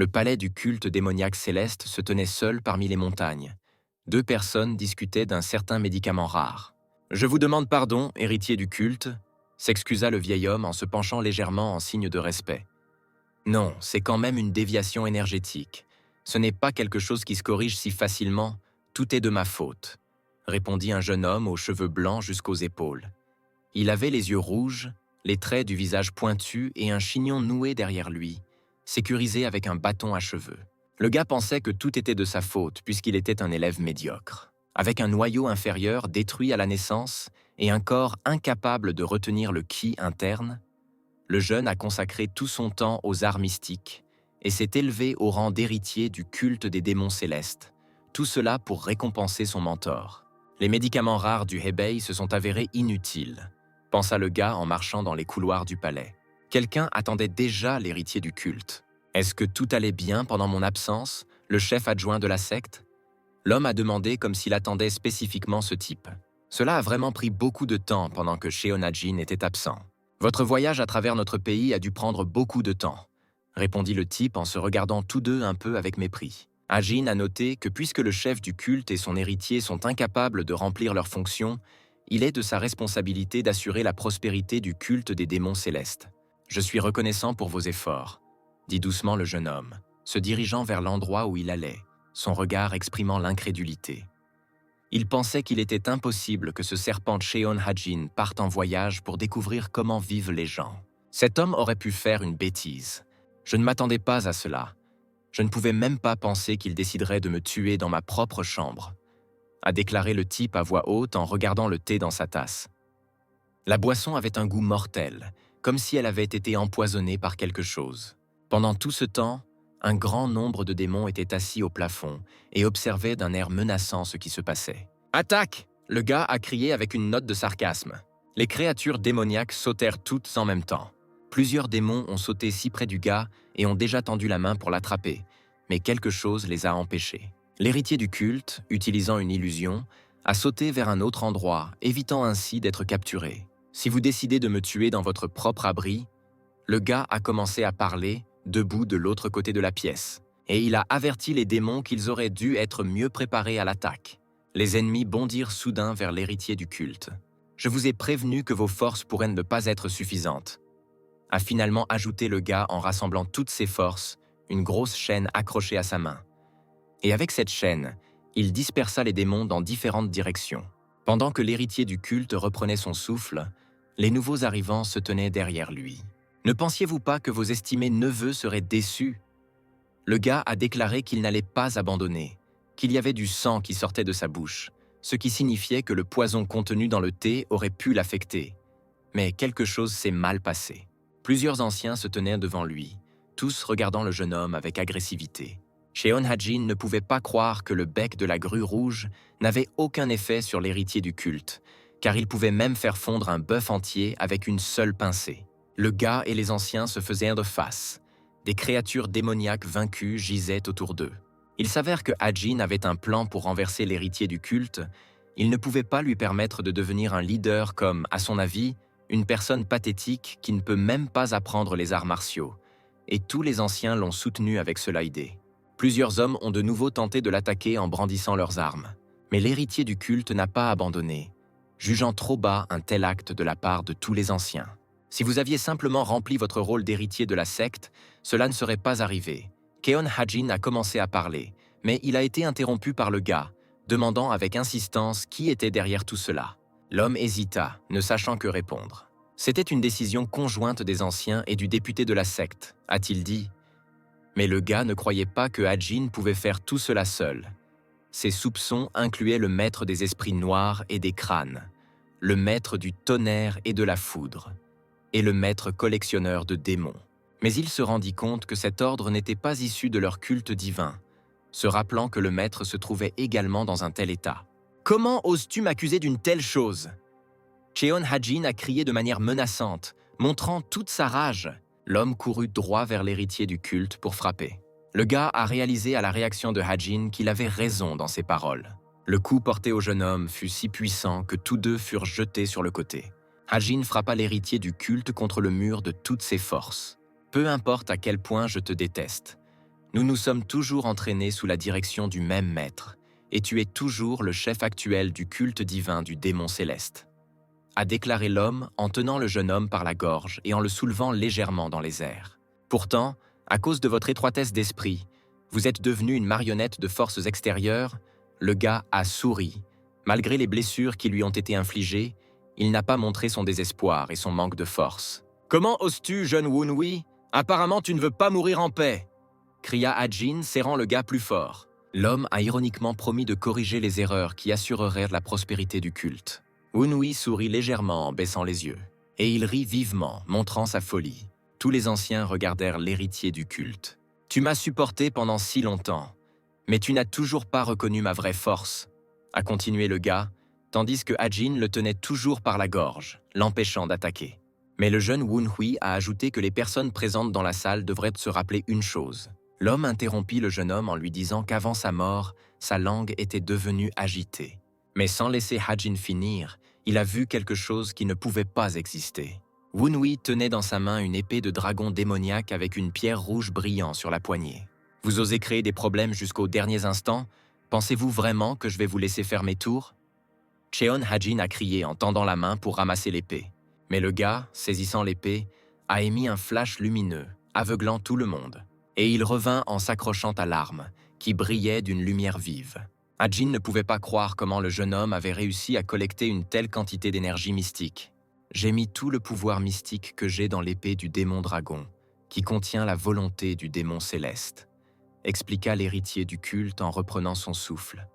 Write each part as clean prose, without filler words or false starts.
Le palais du culte démoniaque céleste se tenait seul parmi les montagnes. Deux personnes discutaient d'un certain médicament rare. « Je vous demande pardon, héritier du culte », s'excusa le vieil homme en se penchant légèrement en signe de respect. « Non, c'est quand même une déviation énergétique. Ce n'est pas quelque chose qui se corrige si facilement, tout est de ma faute », répondit un jeune homme aux cheveux blancs jusqu'aux épaules. Il avait les yeux rouges, les traits du visage pointus et un chignon noué derrière lui, sécurisé avec un bâton à cheveux. Le gars pensait que tout était de sa faute puisqu'il était un élève médiocre. Avec un noyau inférieur détruit à la naissance et un corps incapable de retenir le ki interne, le jeune a consacré tout son temps aux arts mystiques et s'est élevé au rang d'héritier du culte des démons célestes, tout cela pour récompenser son mentor. Les médicaments rares du Hebei se sont avérés inutiles, pensa le gars en marchant dans les couloirs du palais. Quelqu'un attendait déjà l'héritier du culte. Est-ce que tout allait bien pendant mon absence, le chef adjoint de la secte? L'homme a demandé comme s'il attendait spécifiquement ce type. Cela a vraiment pris beaucoup de temps pendant que Sheon-Hajin était absent. Votre voyage à travers notre pays a dû prendre beaucoup de temps, répondit le type en se regardant tous deux un peu avec mépris. Hajin a noté que puisque le chef du culte et son héritier sont incapables de remplir leurs fonctions, il est de sa responsabilité d'assurer la prospérité du culte des démons célestes. Je suis reconnaissant pour vos efforts, dit doucement le jeune homme, se dirigeant vers l'endroit où il allait, son regard exprimant l'incrédulité. Il pensait qu'il était impossible que ce serpent de Sheon-Hajin parte en voyage pour découvrir comment vivent les gens. Cet homme aurait pu faire une bêtise. Je ne m'attendais pas à cela. Je ne pouvais même pas penser qu'il déciderait de me tuer dans ma propre chambre, a déclaré le type à voix haute en regardant le thé dans sa tasse. La boisson avait un goût mortel, comme si elle avait été empoisonnée par quelque chose. Pendant tout ce temps, un grand nombre de démons étaient assis au plafond et observaient d'un air menaçant ce qui se passait. « Attaque !» Le gars a crié avec une note de sarcasme. Les créatures démoniaques sautèrent toutes en même temps. Plusieurs démons ont sauté si près du gars et ont déjà tendu la main pour l'attraper, mais quelque chose les a empêchés. L'héritier du culte, utilisant une illusion, a sauté vers un autre endroit, évitant ainsi d'être capturé. Si vous décidez de me tuer dans votre propre abri, le gars a commencé à parler, debout de l'autre côté de la pièce, et il a averti les démons qu'ils auraient dû être mieux préparés à l'attaque. Les ennemis bondirent soudain vers l'héritier du culte. « Je vous ai prévenu que vos forces pourraient ne pas être suffisantes », a finalement ajouté le gars en rassemblant toutes ses forces, une grosse chaîne accrochée à sa main. Et avec cette chaîne, il dispersa les démons dans différentes directions. Pendant que l'héritier du culte reprenait son souffle, les nouveaux arrivants se tenaient derrière lui. « Ne pensiez-vous pas que vos estimés neveux seraient déçus ?» Le gars a déclaré qu'il n'allait pas abandonner, qu'il y avait du sang qui sortait de sa bouche, ce qui signifiait que le poison contenu dans le thé aurait pu l'affecter. Mais quelque chose s'est mal passé. Plusieurs anciens se tenaient devant lui, tous regardant le jeune homme avec agressivité. Sheon-Hajin ne pouvait pas croire que le bec de la grue rouge n'avait aucun effet sur l'héritier du culte, car il pouvait même faire fondre un bœuf entier avec une seule pincée. Le gars et les anciens se faisaient de face. Des créatures démoniaques vaincues gisaient autour d'eux. Il s'avère que Hajin avait un plan pour renverser l'héritier du culte. Il ne pouvait pas lui permettre de devenir un leader comme, à son avis, une personne pathétique qui ne peut même pas apprendre les arts martiaux. Et tous les anciens l'ont soutenu avec cela idée. Plusieurs hommes ont de nouveau tenté de l'attaquer en brandissant leurs armes. Mais l'héritier du culte n'a pas abandonné, jugeant trop bas un tel acte de la part de tous les anciens. Si vous aviez simplement rempli votre rôle d'héritier de la secte, cela ne serait pas arrivé. Sheon-Hajin a commencé à parler, mais il a été interrompu par le gars, demandant avec insistance qui était derrière tout cela. L'homme hésita, ne sachant que répondre. C'était une décision conjointe des anciens et du député de la secte, a-t-il dit. Mais le gars ne croyait pas que Hajin pouvait faire tout cela seul. Ses soupçons incluaient le maître des esprits noirs et des crânes, le maître du tonnerre et de la foudre, et le maître collectionneur de démons. Mais il se rendit compte que cet ordre n'était pas issu de leur culte divin, se rappelant que le maître se trouvait également dans un tel état. « Comment oses-tu m'accuser d'une telle chose ?» Sheon-Hajin a crié de manière menaçante, montrant toute sa rage. L'homme courut droit vers l'héritier du culte pour frapper. Le gars a réalisé à la réaction de Hajin qu'il avait raison dans ses paroles. Le coup porté au jeune homme fut si puissant que tous deux furent jetés sur le côté. Hajin frappa l'héritier du culte contre le mur de toutes ses forces. « Peu importe à quel point je te déteste, Nous nous sommes toujours entraînés sous la direction du même maître, et tu es toujours le chef actuel du culte divin du démon céleste. » a déclaré l'homme en tenant le jeune homme par la gorge et en le soulevant légèrement dans les airs. Pourtant, à cause de votre étroitesse d'esprit, vous êtes devenu une marionnette de forces extérieures. Le gars a souri. Malgré les blessures qui lui ont été infligées, il n'a pas montré son désespoir et son manque de force. « Comment oses-tu, jeune Wun-Wi? Apparemment, tu ne veux pas mourir en paix !» cria Ajin, serrant le gars plus fort. L'homme a ironiquement promis de corriger les erreurs qui assureraient la prospérité du culte. Wun-Wi sourit légèrement en baissant les yeux, et il rit vivement, montrant sa folie. Tous les anciens regardèrent l'héritier du culte. « Tu m'as supporté pendant si longtemps, mais tu n'as toujours pas reconnu ma vraie force, » a continué le gars, tandis que Ajin le tenait toujours par la gorge, l'empêchant d'attaquer. Mais le jeune Wun-Wi a ajouté que les personnes présentes dans la salle devraient se rappeler une chose. L'homme interrompit le jeune homme en lui disant qu'avant sa mort, sa langue était devenue agitée. Mais sans laisser Ajin finir, il a vu quelque chose qui ne pouvait pas exister. Wun-Wi tenait dans sa main une épée de dragon démoniaque avec une pierre rouge brillant sur la poignée. « Vous osez créer des problèmes jusqu'aux derniers instants? Pensez-vous vraiment que je vais vous laisser faire mes tours ?» Cheon Hajin a crié en tendant la main pour ramasser l'épée. Mais le gars, saisissant l'épée, a émis un flash lumineux, aveuglant tout le monde. Et il revint en s'accrochant à l'arme, qui brillait d'une lumière vive. Ajin ne pouvait pas croire comment le jeune homme avait réussi à collecter une telle quantité d'énergie mystique. « J'ai mis tout le pouvoir mystique que j'ai dans l'épée du démon dragon, qui contient la volonté du démon céleste, » expliqua l'héritier du culte en reprenant son souffle.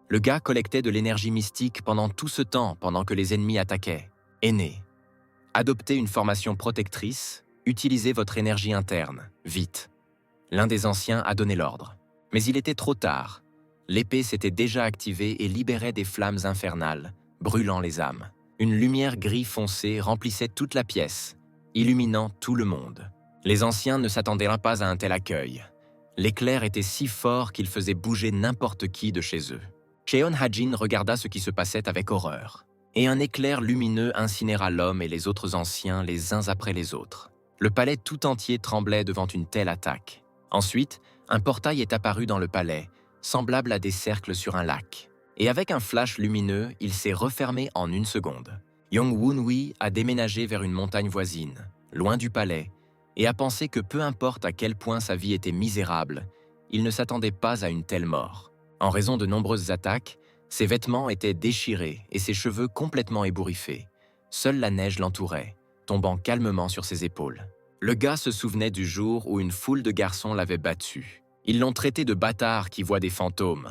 Le gars collectait de l'énergie mystique pendant tout ce temps, pendant que les ennemis attaquaient. « Aîné, adoptez une formation protectrice, utilisez votre énergie interne, vite. » L'un des anciens a donné l'ordre. Mais il était trop tard. L'épée s'était déjà activée et libérait des flammes infernales, brûlant les âmes. Une lumière gris foncé remplissait toute la pièce, illuminant tout le monde. Les anciens ne s'attendaient pas à un tel accueil. L'éclair était si fort qu'il faisait bouger n'importe qui de chez eux. Cheon Hajin regarda ce qui se passait avec horreur. Et un éclair lumineux incinéra l'homme et les autres anciens les uns après les autres. Le palais tout entier tremblait devant une telle attaque. Ensuite, un portail est apparu dans le palais, semblable à des cercles sur un lac. Et avec un flash lumineux, il s'est refermé en 1 seconde. Yong Wun-Wi a déménagé vers une montagne voisine, loin du palais, et a pensé que peu importe à quel point sa vie était misérable, il ne s'attendait pas à une telle mort. En raison de nombreuses attaques, ses vêtements étaient déchirés et ses cheveux complètement ébouriffés. Seule la neige l'entourait, tombant calmement sur ses épaules. Le gars se souvenait du jour où une foule de garçons l'avait battu. Ils l'ont traité de bâtard qui voit des fantômes.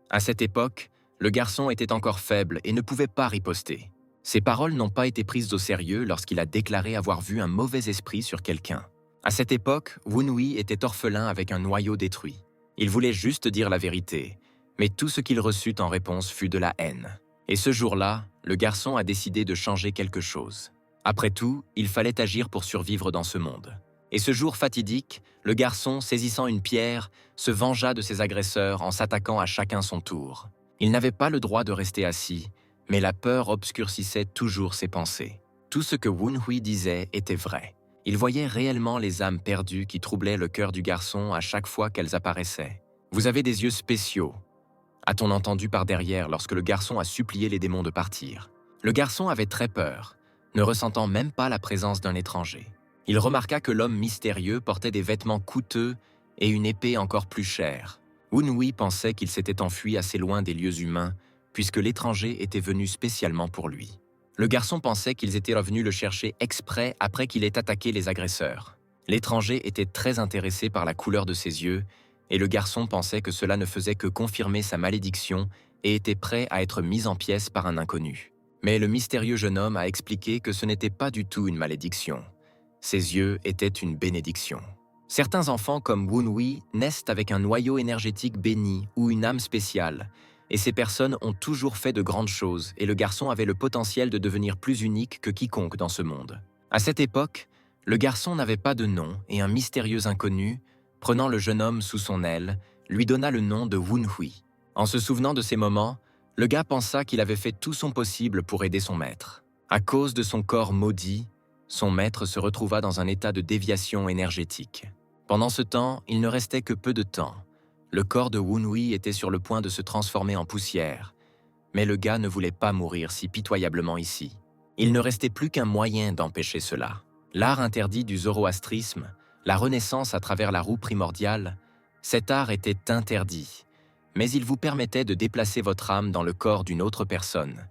À cette époque, le garçon était encore faible et ne pouvait pas riposter. Ses paroles n'ont pas été prises au sérieux lorsqu'il a déclaré avoir vu un mauvais esprit sur quelqu'un. À cette époque, Wun-Wi était orphelin avec un noyau détruit. Il voulait juste dire la vérité, mais tout ce qu'il reçut en réponse fut de la haine. Et ce jour-là, le garçon a décidé de changer quelque chose. Après tout, il fallait agir pour survivre dans ce monde. Et ce jour fatidique, le garçon, saisissant une pierre, se vengea de ses agresseurs en s'attaquant à chacun son tour. Il n'avait pas le droit de rester assis, mais la peur obscurcissait toujours ses pensées. Tout ce que Wun-Wi disait était vrai. Il voyait réellement les âmes perdues qui troublaient le cœur du garçon à chaque fois qu'elles apparaissaient. « Vous avez des yeux spéciaux », a-t-on entendu par derrière lorsque le garçon a supplié les démons de partir. Le garçon avait très peur, ne ressentant même pas la présence d'un étranger. Il remarqua que l'homme mystérieux portait des vêtements coûteux et une épée encore plus chère. Wun-Wi pensait qu'il s'était enfui assez loin des lieux humains, puisque l'étranger était venu spécialement pour lui. Le garçon pensait qu'ils étaient revenus le chercher exprès après qu'il ait attaqué les agresseurs. L'étranger était très intéressé par la couleur de ses yeux, et le garçon pensait que cela ne faisait que confirmer sa malédiction et était prêt à être mis en pièces par un inconnu. Mais le mystérieux jeune homme a expliqué que ce n'était pas du tout une malédiction. Ses yeux étaient une bénédiction. Certains enfants comme Wun-Wi naissent avec un noyau énergétique béni ou une âme spéciale, et ces personnes ont toujours fait de grandes choses et le garçon avait le potentiel de devenir plus unique que quiconque dans ce monde. À cette époque, le garçon n'avait pas de nom et un mystérieux inconnu, prenant le jeune homme sous son aile, lui donna le nom de Wun-Wi. En se souvenant de ces moments, le gars pensa qu'il avait fait tout son possible pour aider son maître. À cause de son corps maudit, son maître se retrouva dans un état de déviation énergétique. Pendant ce temps, il ne restait que peu de temps. Le corps de Wunhui était sur le point de se transformer en poussière, mais le gars ne voulait pas mourir si pitoyablement ici. Il ne restait plus qu'un moyen d'empêcher cela. L'art interdit du zoroastrisme, la renaissance à travers la roue primordiale, cet art était interdit, mais il vous permettait de déplacer votre âme dans le corps d'une autre personne.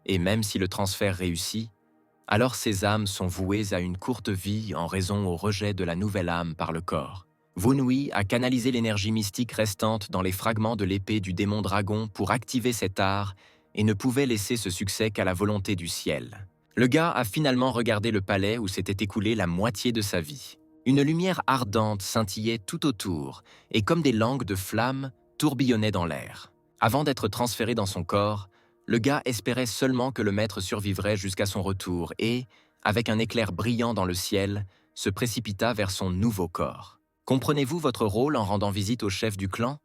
Et même si le transfert réussit, alors ces âmes sont vouées à une courte vie en raison au rejet de la nouvelle âme par le corps. Wunhui a canalisé l'énergie mystique restante dans les fragments de l'épée du démon dragon pour activer cet art et ne pouvait laisser ce succès qu'à la volonté du ciel. Le gars a finalement regardé le palais où s'était écoulée la moitié de sa vie. Une lumière ardente scintillait tout autour et comme des langues de flammes tourbillonnaient dans l'air. Avant d'être transféré dans son corps, le gars espérait seulement que le maître survivrait jusqu'à son retour et, avec un éclair brillant dans le ciel, se précipita vers son nouveau corps. Comprenez-vous votre rôle en rendant visite au chef du clan?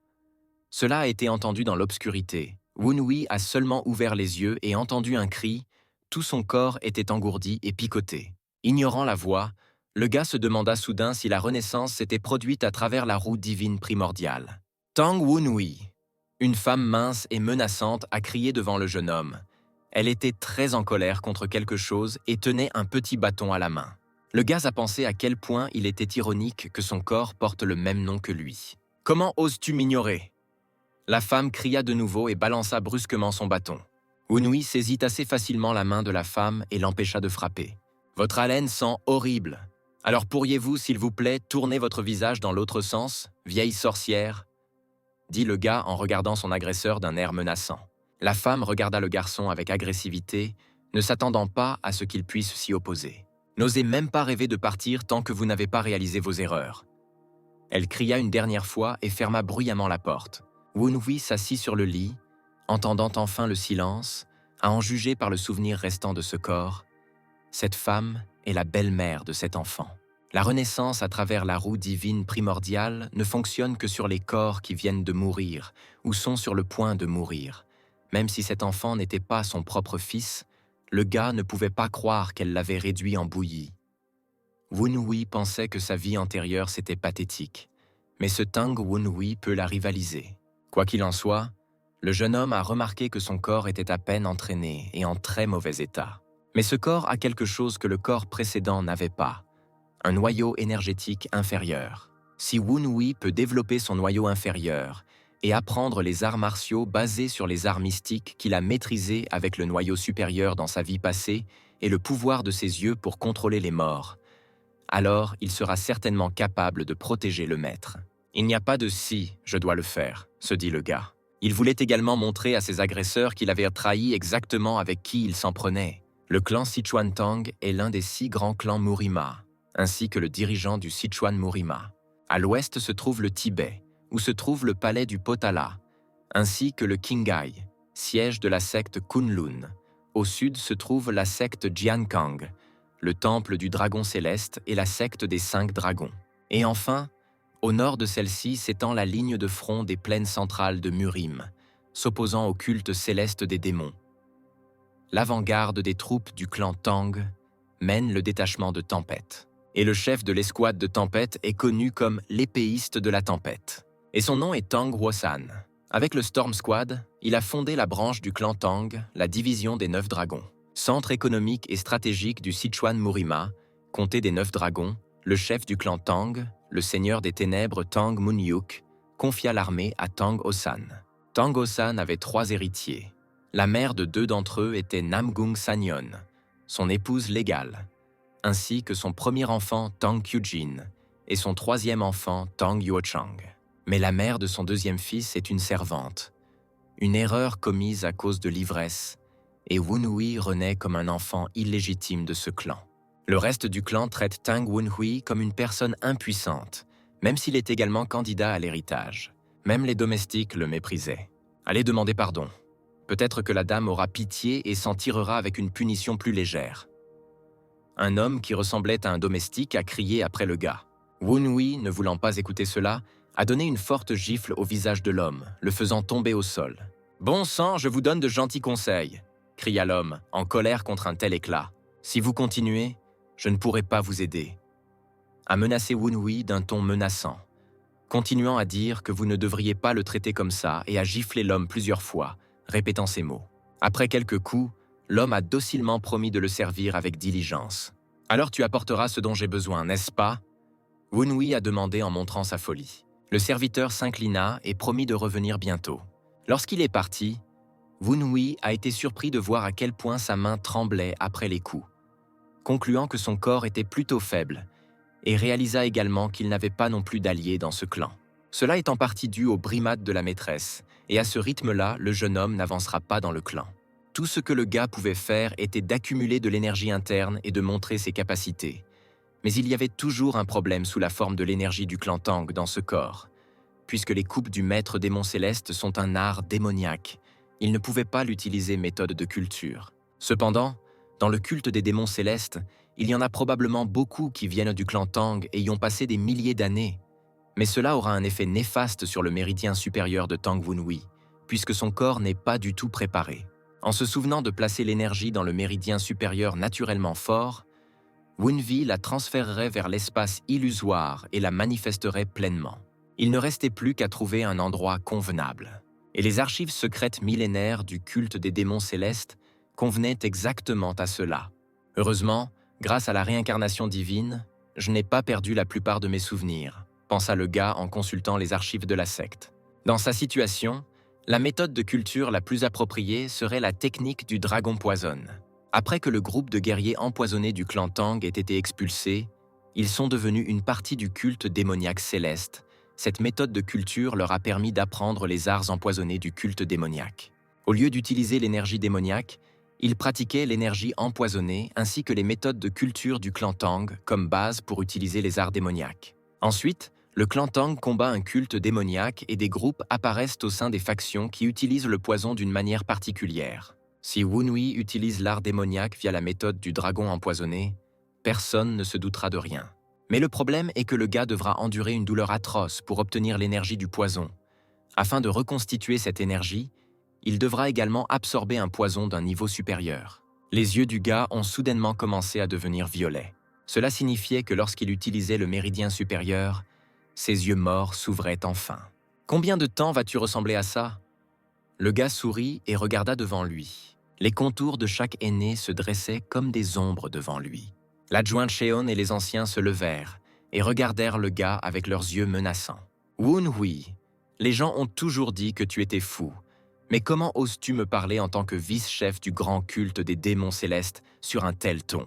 Cela a été entendu dans l'obscurité. Wunhui a seulement ouvert les yeux et entendu un cri. Tout son corps était engourdi et picoté. Ignorant la voix, le gars se demanda soudain si la renaissance s'était produite à travers la roue divine primordiale. Tang Wunhui, une femme mince et menaçante, a crié devant le jeune homme. Elle était très en colère contre quelque chose et tenait un petit bâton à la main. Le gars a pensé à quel point il était ironique que son corps porte le même nom que lui. « Comment oses-tu m'ignorer » La femme cria de nouveau et balança brusquement son bâton. Wunhui saisit assez facilement la main de la femme et l'empêcha de frapper. « Votre haleine sent horrible. Alors pourriez-vous, s'il vous plaît, tourner votre visage dans l'autre sens, vieille sorcière ?» dit le gars en regardant son agresseur d'un air menaçant. La femme regarda le garçon avec agressivité, ne s'attendant pas à ce qu'il puisse s'y opposer. « N'osez même pas rêver de partir tant que vous n'avez pas réalisé vos erreurs. » Elle cria une dernière fois et ferma bruyamment la porte. Wunhui s'assit sur le lit, entendant enfin le silence, à en juger par le souvenir restant de ce corps. Cette femme est la belle-mère de cet enfant. La renaissance à travers la roue divine primordiale ne fonctionne que sur les corps qui viennent de mourir ou sont sur le point de mourir. Même si cet enfant n'était pas son propre fils, le gars ne pouvait pas croire qu'elle l'avait réduit en bouillie. Wunhui pensait que sa vie antérieure c'était pathétique, mais ce Tang Wunhui peut la rivaliser. Quoi qu'il en soit, le jeune homme a remarqué que son corps était à peine entraîné et en très mauvais état. Mais ce corps a quelque chose que le corps précédent n'avait pas, un noyau énergétique inférieur. Si Wunhui peut développer son noyau inférieur et apprendre les arts martiaux basés sur les arts mystiques qu'il a maîtrisés avec le noyau supérieur dans sa vie passée et le pouvoir de ses yeux pour contrôler les morts, alors il sera certainement capable de protéger le maître. Il n'y a pas de « si, je dois le faire », se dit le gars. Il voulait également montrer à ses agresseurs qu'il avait trahi exactement avec qui il s'en prenait. Le clan Sichuan Tang est l'un des 6 grands clans Murima, ainsi que le dirigeant du Sichuan Murima. À l'ouest se trouve le Tibet, où se trouve le palais du Potala, ainsi que le Qinghai, siège de la secte Kunlun. Au sud se trouve la secte Jiankang, le temple du dragon céleste et la secte des 5 dragons. Et enfin, au nord de celle-ci s'étend la ligne de front des plaines centrales de Murim, s'opposant au culte céleste des démons. L'avant-garde des troupes du clan Tang mène le détachement de Tempête. Et le chef de l'escouade de Tempête est connu comme l'épéiste de la Tempête. Et son nom est Tang Wosan. Avec le Storm Squad, il a fondé la branche du clan Tang, la division des 9 dragons. Centre économique et stratégique du Sichuan Murima, comté des 9 dragons, le chef du clan Tang, le seigneur des ténèbres Tang Munyuk, confia l'armée à Tang Osan. Tang Osan avait 3 héritiers. La mère de 2 d'entre eux était Namgung Sanyon, son épouse légale, ainsi que son premier enfant Tang Kyujin et son 3e enfant Tang Yuochang. Mais la mère de son 2e fils est une servante, une erreur commise à cause de l'ivresse, et Wunhui renaît comme un enfant illégitime de ce clan. Le reste du clan traite Tang Wunhui comme une personne impuissante, même s'il est également candidat à l'héritage. Même les domestiques le méprisaient. Allez demander pardon. Peut-être que la dame aura pitié et s'en tirera avec une punition plus légère. Un homme qui ressemblait à un domestique a crié après le gars. Wunhui, ne voulant pas écouter cela, a donné une forte gifle au visage de l'homme, le faisant tomber au sol. « Bon sang, je vous donne de gentils conseils !» cria l'homme, en colère contre un tel éclat. « Si vous continuez, je ne pourrai pas vous aider. » à menacer Wunhui d'un ton menaçant, continuant à dire que vous ne devriez pas le traiter comme ça et à gifler l'homme plusieurs fois, répétant ces mots. Après quelques coups, l'homme a docilement promis de le servir avec diligence. « Alors tu apporteras ce dont j'ai besoin, n'est-ce pas ?» Wunhui a demandé en montrant sa folie. Le serviteur s'inclina et promit de revenir bientôt. Lorsqu'il est parti, Wunhui a été surpris de voir à quel point sa main tremblait après les coups, concluant que son corps était plutôt faible, et réalisa également qu'il n'avait pas non plus d'alliés dans ce clan. Cela est en partie dû aux brimades de la maîtresse, et à ce rythme-là, le jeune homme n'avancera pas dans le clan. Tout ce que le gars pouvait faire était d'accumuler de l'énergie interne et de montrer ses capacités. Mais il y avait toujours un problème sous la forme de l'énergie du clan Tang dans ce corps. Puisque les coupes du maître démon céleste sont un art démoniaque, il ne pouvait pas l'utiliser méthode de culture. Cependant, dans le culte des démons célestes, il y en a probablement beaucoup qui viennent du clan Tang et y ont passé des milliers d'années. Mais cela aura un effet néfaste sur le méridien supérieur de Tang Wunhui, puisque son corps n'est pas du tout préparé. En se souvenant de placer l'énergie dans le méridien supérieur naturellement fort, Wunhui la transférerait vers l'espace illusoire et la manifesterait pleinement. Il ne restait plus qu'à trouver un endroit convenable. Et les archives secrètes millénaires du culte des démons célestes convenaient exactement à cela. Heureusement, grâce à la réincarnation divine, je n'ai pas perdu la plupart de mes souvenirs, pensa le gars en consultant les archives de la secte. Dans sa situation, la méthode de culture la plus appropriée serait la technique du dragon poisonne. Après que le groupe de guerriers empoisonnés du clan Tang ait été expulsé, ils sont devenus une partie du culte démoniaque céleste. Cette méthode de culture leur a permis d'apprendre les arts empoisonnés du culte démoniaque. Au lieu d'utiliser l'énergie démoniaque, ils pratiquaient l'énergie empoisonnée ainsi que les méthodes de culture du clan Tang comme base pour utiliser les arts démoniaques. Ensuite, le clan Tang combat un culte démoniaque et des groupes apparaissent au sein des factions qui utilisent le poison d'une manière particulière. Si Wunhui utilise l'art démoniaque via la méthode du dragon empoisonné, personne ne se doutera de rien. Mais le problème est que le gars devra endurer une douleur atroce pour obtenir l'énergie du poison. Afin de reconstituer cette énergie, il devra également absorber un poison d'un niveau supérieur. Les yeux du gars ont soudainement commencé à devenir violets. Cela signifiait que lorsqu'il utilisait le méridien supérieur, ses yeux morts s'ouvraient enfin. « Combien de temps vas-tu ressembler à ça ?» Le gars sourit et regarda devant lui. Les contours de chaque aîné se dressaient comme des ombres devant lui. L'adjoint Cheon et les anciens se levèrent et regardèrent le gars avec leurs yeux menaçants. « Wunhui, les gens ont toujours dit que tu étais fou, mais comment oses-tu me parler en tant que vice-chef du grand culte des démons célestes sur un tel ton ?»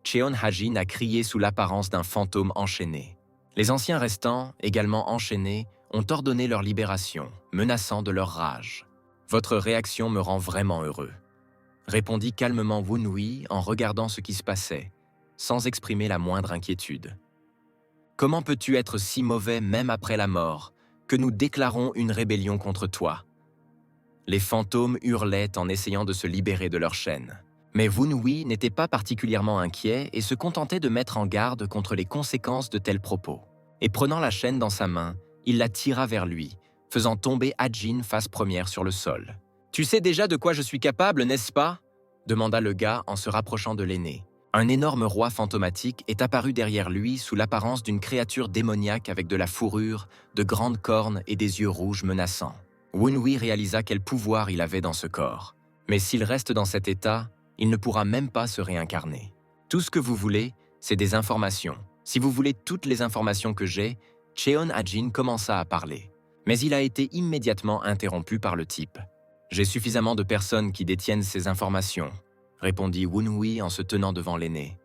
Cheon Hajin a crié sous l'apparence d'un fantôme enchaîné. Les anciens restants, également enchaînés, ont ordonné leur libération, menaçant de leur rage. « Votre réaction me rend vraiment heureux », répondit calmement Wunhui en regardant ce qui se passait, sans exprimer la moindre inquiétude. « Comment peux-tu être si mauvais même après la mort, que nous déclarons une rébellion contre toi ?» Les fantômes hurlaient en essayant de se libérer de leurs chaînes. Mais Wunhui n'était pas particulièrement inquiet et se contentait de mettre en garde contre les conséquences de tels propos. Et prenant la chaîne dans sa main, il la tira vers lui, faisant tomber Hajin face première sur le sol. « Tu sais déjà de quoi je suis capable, n'est-ce pas ?» demanda le gars en se rapprochant de l'aîné. Un énorme roi fantomatique est apparu derrière lui sous l'apparence d'une créature démoniaque avec de la fourrure, de grandes cornes et des yeux rouges menaçants. Wunhui réalisa quel pouvoir il avait dans ce corps. Mais s'il reste dans cet état, il ne pourra même pas se réincarner. Tout ce que vous voulez, c'est des informations. Si vous voulez toutes les informations que j'ai, Cheon Hajin commença à parler. Mais il a été immédiatement interrompu par le type. « J'ai suffisamment de personnes qui détiennent ces informations », répondit Wunhui en se tenant devant l'aîné.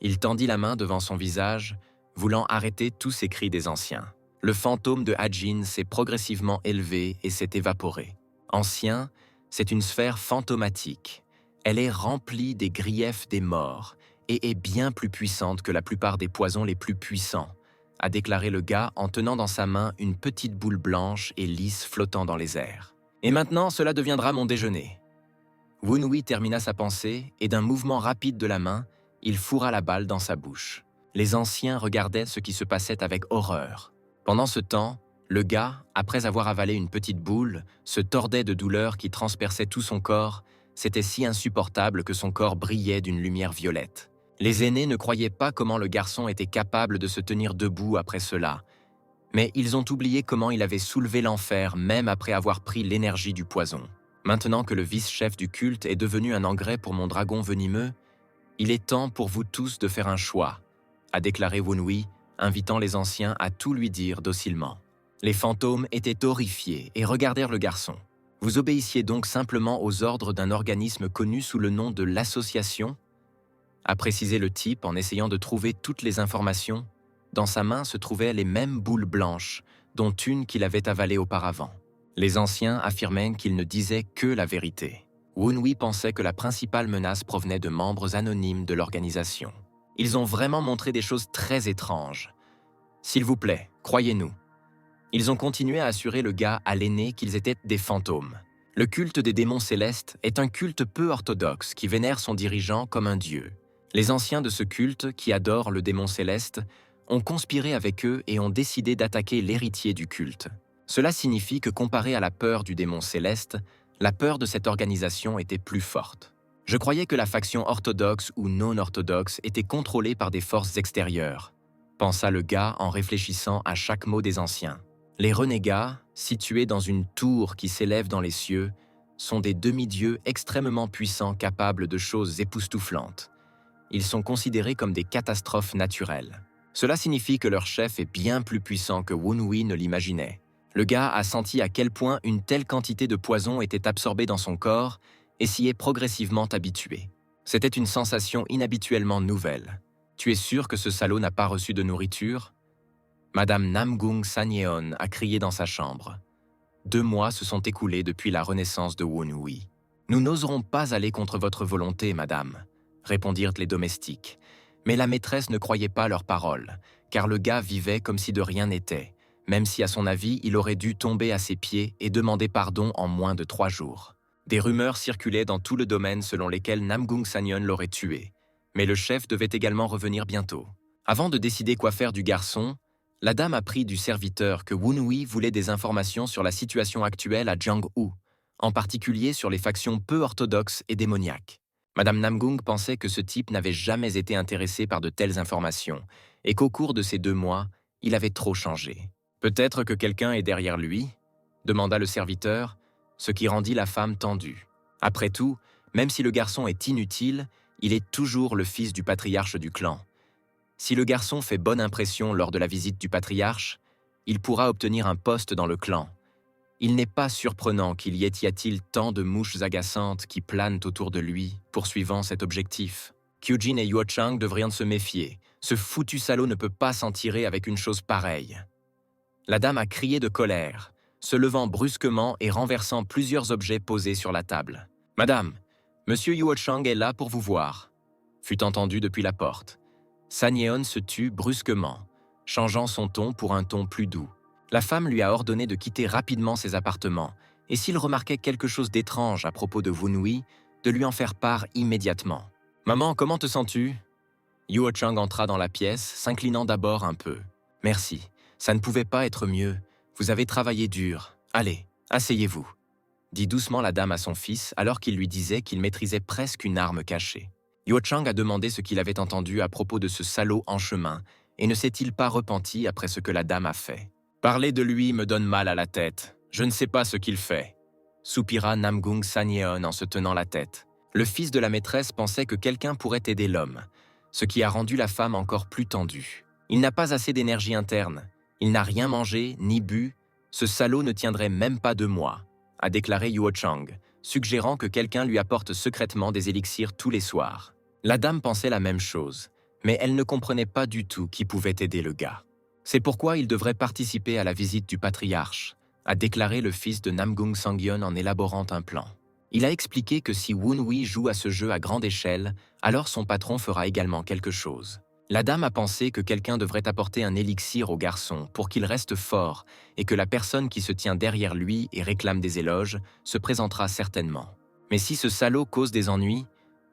Il tendit la main devant son visage, voulant arrêter tous ces cris des anciens. Le fantôme de Hajin s'est progressivement élevé et s'est évaporé. Ancien, c'est une sphère fantomatique. Elle est remplie des griefs des morts et est bien plus puissante que la plupart des poisons les plus puissants, a déclaré le gars en tenant dans sa main une petite boule blanche et lisse flottant dans les airs. Et maintenant, cela deviendra mon déjeuner. Wunhui termina sa pensée et d'un mouvement rapide de la main, il fourra la balle dans sa bouche. Les anciens regardaient ce qui se passait avec horreur. Pendant ce temps, le gars, après avoir avalé une petite boule, se tordait de douleur qui transperçait tout son corps. C'était si insupportable que son corps brillait d'une lumière violette. Les aînés ne croyaient pas comment le garçon était capable de se tenir debout après cela, mais ils ont oublié comment il avait soulevé l'enfer même après avoir pris l'énergie du poison. Maintenant que le vice-chef du culte est devenu un engrais pour mon dragon venimeux, il est temps pour vous tous de faire un choix, a déclaré Wunui, invitant les anciens à tout lui dire docilement. Les fantômes étaient horrifiés et regardèrent le garçon. Vous obéissiez donc simplement aux ordres d'un organisme connu sous le nom de l'Association, a précisé le type en essayant de trouver toutes les informations. Dans sa main se trouvaient les mêmes boules blanches, dont une qu'il avait avalée auparavant. Les anciens affirmaient qu'il ne disait que la vérité. Wunui pensait que la principale menace provenait de membres anonymes de l'organisation. Ils ont vraiment montré des choses très étranges. S'il vous plaît, croyez-nous. Ils ont continué à assurer le gars à l'aîné qu'ils étaient des fantômes. Le culte des démons célestes est un culte peu orthodoxe qui vénère son dirigeant comme un dieu. Les anciens de ce culte, qui adorent le démon céleste, ont conspiré avec eux et ont décidé d'attaquer l'héritier du culte. Cela signifie que comparé à la peur du démon céleste, la peur de cette organisation était plus forte. Je croyais que la faction orthodoxe ou non orthodoxe était contrôlée par des forces extérieures, pensa le gars en réfléchissant à chaque mot des anciens. Les renégats, situés dans une tour qui s'élève dans les cieux, sont des demi-dieux extrêmement puissants capables de choses époustouflantes. Ils sont considérés comme des catastrophes naturelles. Cela signifie que leur chef est bien plus puissant que Wunui ne l'imaginait. Le gars a senti à quel point une telle quantité de poison était absorbée dans son corps et s'y est progressivement habitué. C'était une sensation inhabituellement nouvelle. « Tu es sûr que ce salaud n'a pas reçu de nourriture ?» Madame Namgung Sanyeon a crié dans sa chambre. 2 mois se sont écoulés depuis la renaissance de Wunui. « Nous n'oserons pas aller contre votre volonté, madame », répondirent les domestiques. Mais la maîtresse ne croyait pas leurs paroles, car le gars vivait comme si de rien n'était, même si à son avis, il aurait dû tomber à ses pieds et demander pardon en moins de 3 jours. Des rumeurs circulaient dans tout le domaine selon lesquelles Namgung Sanyeon l'aurait tué, mais le chef devait également revenir bientôt. Avant de décider quoi faire du garçon, la dame apprit du serviteur que Wunui voulait des informations sur la situation actuelle à Jianghu, en particulier sur les factions peu orthodoxes et démoniaques. Madame Namgung pensait que ce type n'avait jamais été intéressé par de telles informations et qu'au cours de ces 2 mois, il avait trop changé. « Peut-être que quelqu'un est derrière lui ?» demanda le serviteur, ce qui rendit la femme tendue. Après tout, même si le garçon est inutile, il est toujours le fils du patriarche du clan. Si le garçon fait bonne impression lors de la visite du patriarche, il pourra obtenir un poste dans le clan. Il n'est pas surprenant qu'il y ait tant de mouches agaçantes qui planent autour de lui, poursuivant cet objectif. Kyujin et Yuochang devraient se méfier. Ce foutu salaud ne peut pas s'en tirer avec une chose pareille. La dame a crié de colère, se levant brusquement et renversant plusieurs objets posés sur la table. « Madame, Monsieur Yuochang est là pour vous voir », fut entendu depuis la porte. Sanyeon se tut brusquement, changeant son ton pour un ton plus doux. La femme lui a ordonné de quitter rapidement ses appartements, et s'il remarquait quelque chose d'étrange à propos de Wunui, de lui en faire part immédiatement. « Maman, comment te sens-tu » Yuochang entra dans la pièce, s'inclinant d'abord un peu. « Merci, ça ne pouvait pas être mieux. Vous avez travaillé dur. Allez, asseyez-vous » dit doucement la dame à son fils alors qu'il lui disait qu'il maîtrisait presque une arme cachée. Yuochang a demandé ce qu'il avait entendu à propos de ce salaud en chemin et ne s'est-il pas repenti après ce que la dame a fait. « Parler de lui me donne mal à la tête. Je ne sais pas ce qu'il fait. » soupira Namgung Sanyeon en se tenant la tête. Le fils de la maîtresse pensait que quelqu'un pourrait aider l'homme, ce qui a rendu la femme encore plus tendue. Il n'a pas assez d'énergie interne. Il n'a rien mangé ni bu. Ce salaud ne tiendrait même pas 2 mois, a déclaré Yuochang, suggérant que quelqu'un lui apporte secrètement des élixirs tous les soirs. La dame pensait la même chose, mais elle ne comprenait pas du tout qui pouvait aider le gars. C'est pourquoi il devrait participer à la visite du patriarche, a déclaré le fils de Namgung Sanyeon en élaborant un plan. Il a expliqué que si Wunui joue à ce jeu à grande échelle, alors son patron fera également quelque chose. La dame a pensé que quelqu'un devrait apporter un élixir au garçon pour qu'il reste fort et que la personne qui se tient derrière lui et réclame des éloges se présentera certainement. Mais si ce salaud cause des ennuis,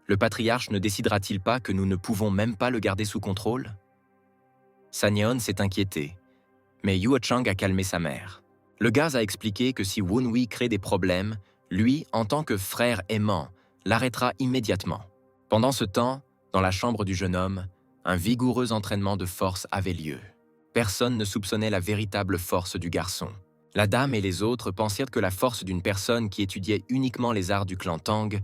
le patriarche ne décidera-t-il pas que nous ne pouvons même pas le garder sous contrôle? Sanyeon s'est inquiété, mais Yuochang a calmé sa mère. Le gars a expliqué que si Wunui crée des problèmes, lui, en tant que frère aimant, l'arrêtera immédiatement. Pendant ce temps, Dans la chambre du jeune homme, un vigoureux entraînement de force avait lieu. Personne ne soupçonnait la véritable force du garçon. La dame et les autres pensèrent que la force d'une personne qui étudiait uniquement les arts du clan Tang,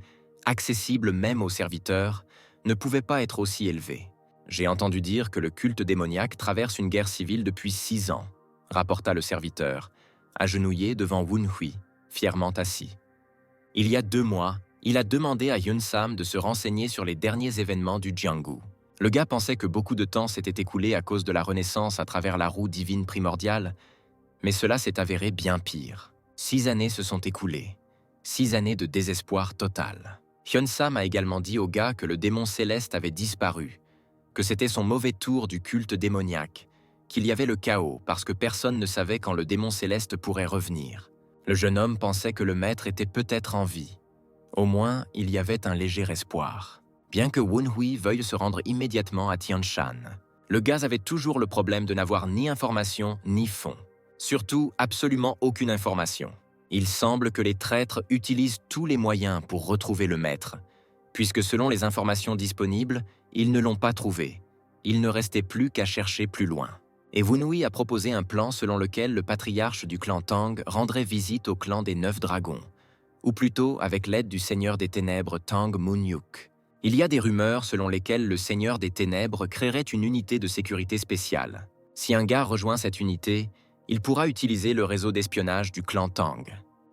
accessible même aux serviteurs, ne pouvait pas être aussi élevée. « J'ai entendu dire que le culte démoniaque traverse une guerre civile depuis 6 ans, rapporta le serviteur, agenouillé devant Wun Hui, fièrement assis. Il y a 2 mois, il a demandé à Yun Sam de se renseigner sur les derniers événements du Jianggu. Le gars pensait que beaucoup de temps s'était écoulé à cause de la renaissance à travers la roue divine primordiale, mais cela s'est avéré bien pire. 6 années se sont écoulées. 6 années de désespoir total. Hyun Sam a également dit au gars que le démon céleste avait disparu, que c'était son mauvais tour du culte démoniaque, qu'il y avait le chaos parce que personne ne savait quand le démon céleste pourrait revenir. Le jeune homme pensait que le maître était peut-être en vie. Au moins, il y avait un léger espoir. Bien que Wun Hui veuille se rendre immédiatement à Tianshan, le gars avait toujours le problème de n'avoir ni information ni fonds. Surtout, absolument aucune information. Il semble que les traîtres utilisent tous les moyens pour retrouver le maître, puisque selon les informations disponibles, ils ne l'ont pas trouvé. Il ne restait plus qu'à chercher plus loin. Et Wun Hui a proposé un plan selon lequel le patriarche du clan Tang rendrait visite au clan des 9 dragons, ou plutôt avec l'aide du seigneur des ténèbres Tang Munyuk. Il y a des rumeurs selon lesquelles le seigneur des ténèbres créerait une unité de sécurité spéciale. Si un gars rejoint cette unité, il pourra utiliser le réseau d'espionnage du clan Tang,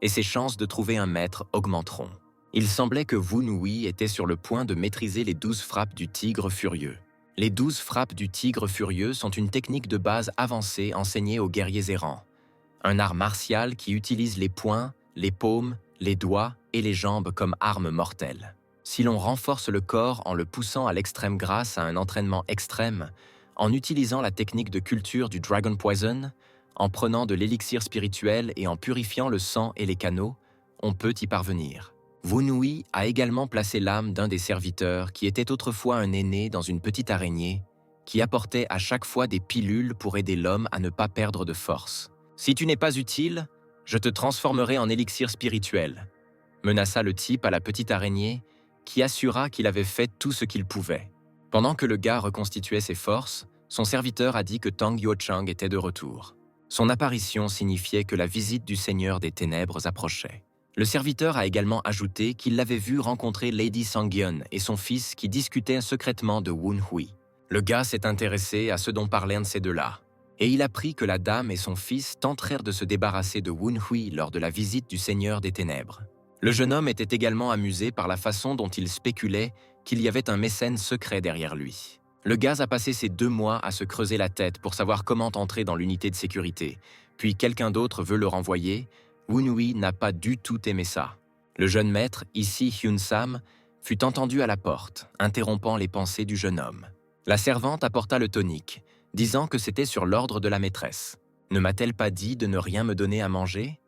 et ses chances de trouver un maître augmenteront. Il semblait que Wun Hui était sur le point de maîtriser les 12 frappes du tigre furieux. Les 12 frappes du tigre furieux sont une technique de base avancée enseignée aux guerriers errants. Un art martial qui utilise les poings, les paumes, les doigts et les jambes comme armes mortelles. Si l'on renforce le corps en le poussant à l'extrême grâce à un entraînement extrême, en utilisant la technique de culture du Dragon Poison, en prenant de l'élixir spirituel et en purifiant le sang et les canaux, on peut y parvenir. Wun Hui a également placé l'âme d'un des serviteurs qui était autrefois un aîné dans une petite araignée qui apportait à chaque fois des pilules pour aider l'homme à ne pas perdre de force. « Si tu n'es pas utile, je te transformerai en élixir spirituel », menaça le type à la petite araignée qui assura qu'il avait fait tout ce qu'il pouvait. Pendant que le gars reconstituait ses forces, son serviteur a dit que Tang Yuochang était de retour. Son apparition signifiait que la visite du Seigneur des Ténèbres approchait. Le serviteur a également ajouté qu'il l'avait vu rencontrer Lady Sangyeon et son fils qui discutaient secrètement de Wun Hui. Le gars s'est intéressé à ce dont parlait un de ces deux-là, et il apprit que la dame et son fils tentèrent de se débarrasser de Wun Hui lors de la visite du Seigneur des Ténèbres. Le jeune homme était également amusé par la façon dont il spéculait qu'il y avait un mécène secret derrière lui. Le gars a passé ces 2 mois à se creuser la tête pour savoir comment entrer dans l'unité de sécurité, puis quelqu'un d'autre veut le renvoyer. Wun Hui n'a pas du tout aimé ça. Le jeune maître, ici Hyun Sam, fut entendu à la porte, interrompant les pensées du jeune homme. La servante apporta le tonique, disant que c'était sur l'ordre de la maîtresse. Ne m'a-t-elle pas dit de ne rien me donner à manger?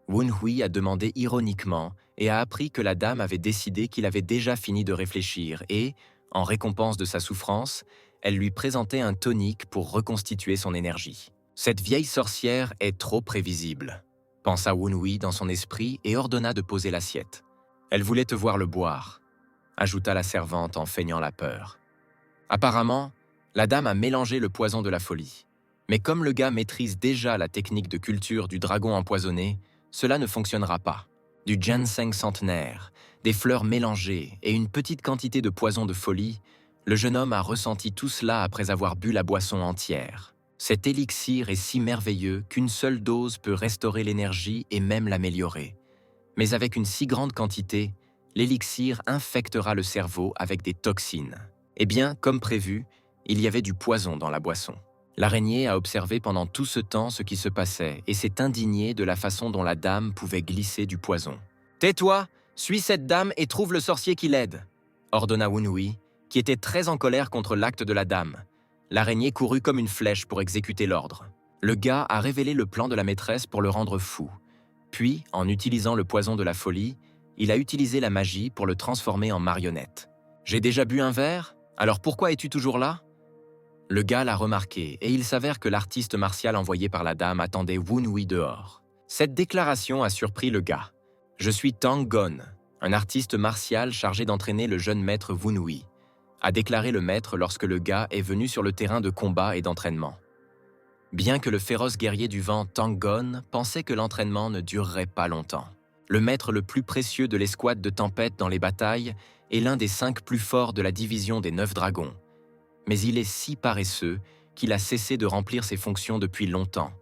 Wun Hui a demandé ironiquement et a appris que la dame avait décidé qu'il avait déjà fini de réfléchir et, en récompense de sa souffrance, elle lui présentait un tonique pour reconstituer son énergie. Cette vieille sorcière est trop prévisible, pensa Wun Hui dans son esprit et ordonna de poser l'assiette. Elle voulait te voir le boire, ajouta la servante en feignant la peur. Apparemment, la dame a mélangé le poison de la folie. Mais comme le gars maîtrise déjà la technique de culture du dragon empoisonné, cela ne fonctionnera pas. Du ginseng centenaire, des fleurs mélangées et une petite quantité de poison de folie, le jeune homme a ressenti tout cela après avoir bu la boisson entière. Cet élixir est si merveilleux qu'une seule dose peut restaurer l'énergie et même l'améliorer. Mais avec une si grande quantité, l'élixir infectera le cerveau avec des toxines. Eh bien, comme prévu, il y avait du poison dans la boisson. L'araignée a observé pendant tout ce temps ce qui se passait et s'est indignée de la façon dont la dame pouvait glisser du poison. « Tais-toi, suis cette dame et trouve le sorcier qui l'aide !» ordonna Wun Hui, qui était très en colère contre l'acte de la dame. L'araignée courut comme une flèche pour exécuter l'ordre. Le gars a révélé le plan de la maîtresse pour le rendre fou. Puis, en utilisant le poison de la folie, il a utilisé la magie pour le transformer en marionnette. « J'ai déjà bu un verre? Alors pourquoi es-tu toujours là ?» Le gars l'a remarqué et il s'avère que l'artiste martial envoyé par la dame attendait Wun Hui dehors. Cette déclaration a surpris le gars. « Je suis Tang Gon, un artiste martial chargé d'entraîner le jeune maître Wun Hui. a déclaré le maître lorsque le gars est venu sur le terrain de combat et d'entraînement. Bien que le féroce guerrier du vent Tang Gon pensait que l'entraînement ne durerait pas longtemps. Le maître le plus précieux de l'escouade de tempête dans les batailles est l'un des 5 plus forts de la division des 9 dragons. Mais il est si paresseux qu'il a cessé de remplir ses fonctions depuis longtemps,